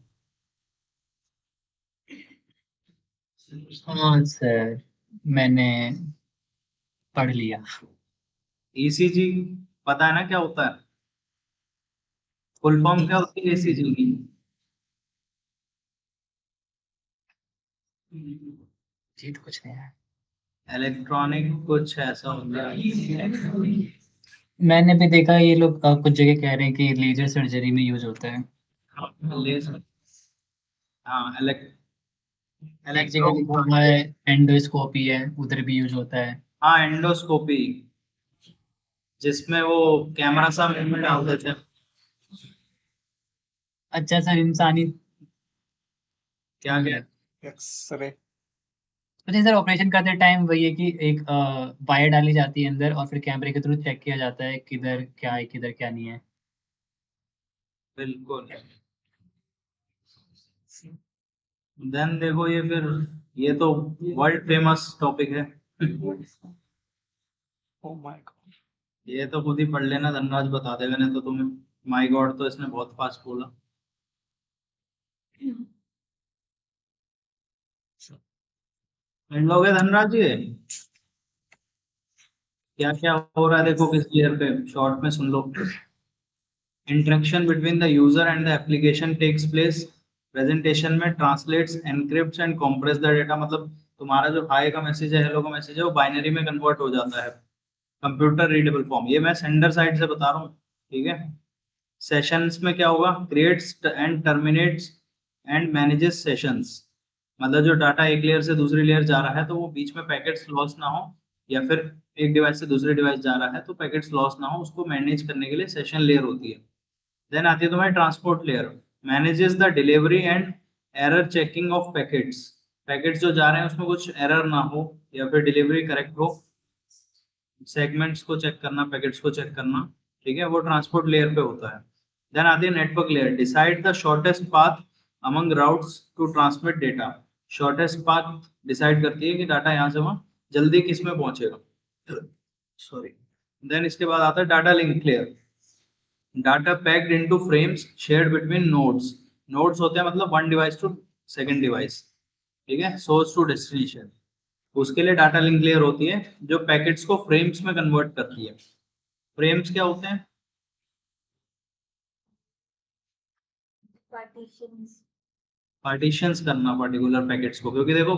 हाँ सर, मैंने पढ़ लिया। ईसीजी पता है ना क्या होता है? फुल फॉर्म क्या होती है ईसीजी की? जी तो कुछ नहीं है। इलेक्ट्रॉनिक कुछ ऐसा होता है। मैंने भी देखा ये लोग कुछ जगह कह रहे हैं कि लेजर सर्जरी में यूज होता है। लेजर, हाँ एक जगह लिखा हुआ है एंडोस्कोपी है, उधर भी यूज होता है। हाँ एंडोस्कोपी, जिसमें वो कैमरा सा में डालते थे। अच्छा सर, इंसानी क्या क्या? एक्सरे। तो सर ऑपरेशन करते टाइम वही है कि एक वायर डाली जाती है अंदर और फिर कैमरे के थ्रू चेक किया जाता है किधर क्या है किधर क्या नहीं है। बिल्कुल। देन देखो ये फिर, ये तो वर्ल्ड फेमस टॉपिक है। Oh my God. ये तो खुद ही पढ़ लेना, धनराज बता देगा, नहीं तो तुम्हें। माय गॉड तो इसने बहुत फास्ट बोला। पढ़ लोगे धनराज जी? क्या क्या हो रहा है देखो किस लेयर पे, शॉर्ट में सुन लो। Interaction between the user and the application takes place. Presentation में translates, encrypts and compress the data. मतलब तुम्हारा जो हाई का मैसेज है, हेलो का मैसेज है, वो बाइनरी में कन्वर्ट हो जाता है, कंप्यूटर रीडेबल फॉर्म। ये मैं सेंडर साइड से बता रहा हूँ, ठीक है। सेशंस में क्या होगा? Creates and terminates and manages sessions. मतलब जो डाटा एक लेयर से दूसरी लेयर जा रहा है, तो वो बीच में पैकेट्स लॉस ना हो, या फिर एक डिवाइस से दूसरे डिवाइस जा रहा है तो पैकेट्स लॉस ना हो, उसको मैनेज करने के लिए सेशन लेयर होती है। देन आती है तुम्हारी transport layer, manages the delivery and error checking of packets. Packets जो जा रहे हैं उसमें कुछ एरर ना हो या फिर डिलीवरी करेक्ट हो, सेगमेंट्स को चेक करना, पैकेट्स को चेक करना, ठीक है, वो ट्रांसपोर्ट लेयर पे होता है। देन आती है network layer, decide the shortest path among routes to transmit data. Shortest path decide करती है कि डाटा यहाँ से वहाँ जल्दी किस में पहुंचेगा, सॉरी। देन इसके बाद आता है data link layer, data packed into frames shared between nodes. Nodes होते हैं मतलब one device to second device, ठीक है, सोर्स टू डेस्टिनेशन। उसके लिए डाटा लिंक लेयर होती है जो पैकेट्स को फ्रेम्स में कन्वर्ट करती है। फ्रेम्स क्या होते हैं? पार्टीशंस करना पर्टिकुलर पैकेट्स को, क्योंकि देखो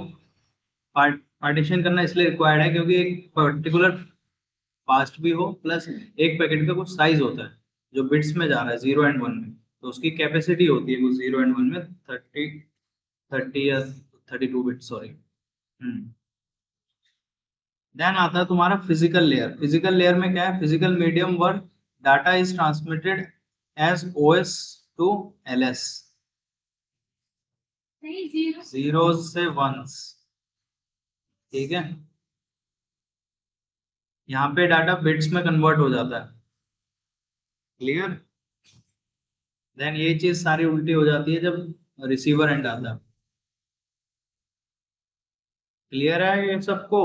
पार्टीशन करना इसलिए रिक्वायर्ड है क्योंकि एक पर्टिकुलर फास्ट भी हो प्लस एक पैकेट का कुछ साइज होता है जो बिट्स में जा रहा है 0 एंड 1 में, तो उसकी कैपेसिटी होती है कुछ 0 एंड 1 में 30 या 32 बिट, सॉरी। देन आता है तुम्हारा फिजिकल लेयर। फिजिकल लेयर में क्या है? Physical medium word data is transmitted as OS to LS, zeros से वंस, ठीक है। यहाँ पे डाटा बिट्स में कन्वर्ट हो जाता है, क्लियर। देन ये चीज सारी उल्टी हो जाती है जब रिसीवर एंड आता है। क्लियर है ये सबको?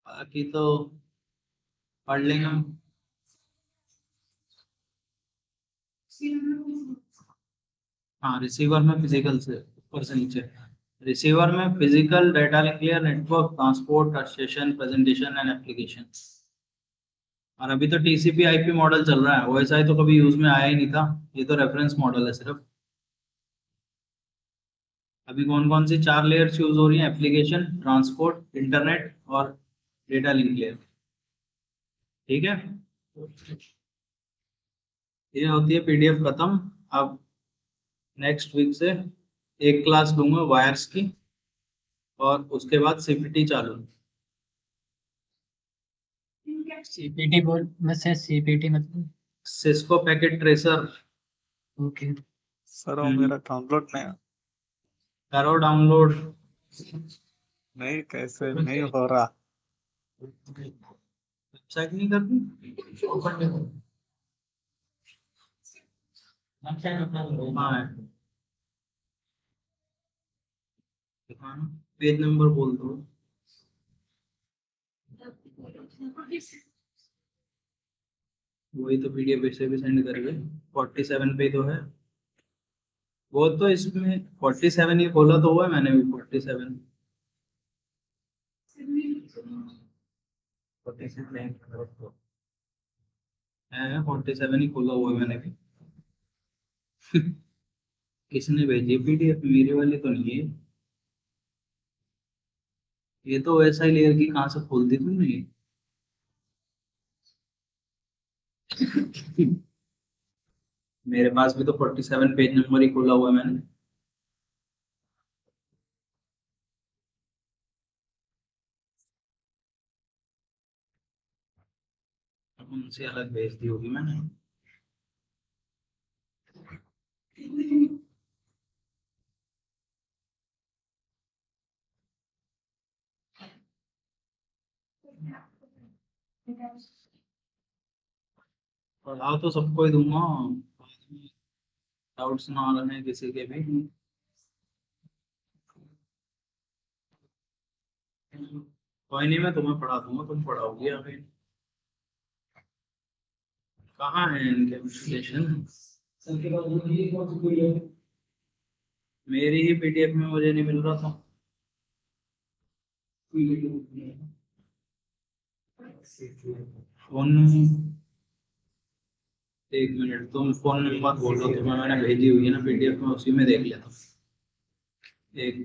बाकी तो पढ़ लेना। हाँ, रिसीवर में फिजिकल से ऊपर से नीचे, रिसीवर में physical data link layer, network, transport, session, presentation and application. और अभी तो टीसीपी आईपी मॉडल चल रहा है, ओएसआई तो कभी यूज में आया ही नहीं था, ये तो रेफरेंस मॉडल है सिर्फ। अभी कौन कौन सी 4 लेयर्स यूज हो रही हैं? एप्लीकेशन, ट्रांसपोर्ट, इंटरनेट और डेटा लिंक लेयर, ठीक है। ये होती है पीडीएफ खत्म। अब नेक्स्ट वीक से एक क्लास लूंगा वायर्स की और उसके बाद सीपीटी चालू। सीपीटी बोल वैसे सीपीटी मतलब Cisco packet tracer. Okay sir वो मेरा डाउनलोड नहीं करो डाउनलोड। नहीं कैसे नहीं हो रहा। वेबसाइट नहीं करती? हाँ, पेज नंबर बोल दो। वही तो पीडीएफ ऐसे भी सेंड करेंगे। 47 पे तो है वो, तो इसमें 47 ही खोला तो हुआ है मैंने भी 47। 47 ही खोला हुआ है मैंने भी। किसने भेजी पीडीएफ? मेरी वाली तो नहीं है ये तो, ऐसा ही लेयर की कहाँ से खोल दी तुमने ये? मेरे पास भी तो 47 पेज नंबर ही खोला हुआ है मैंने। उनसे अलग भेज दी होगी मैंने। पढ़ा तो सबको ही दूंगा, डाउट्स ना रहे किसी के भी। कोई नहीं, मैं तुम्हें पढ़ा दूंगा, तुम पढ़ाओगी अभी। कहाँ है इनके विश्लेषण? मेरी ही पीडीएफ में मुझे नहीं मिल रहा था। फोन, एक मिनट, तुम फोन नंबर बोलो, तुम्हें मैंने भेजी हुई है ना पीडीएफ में, उसी में देख लेता हूँ। एक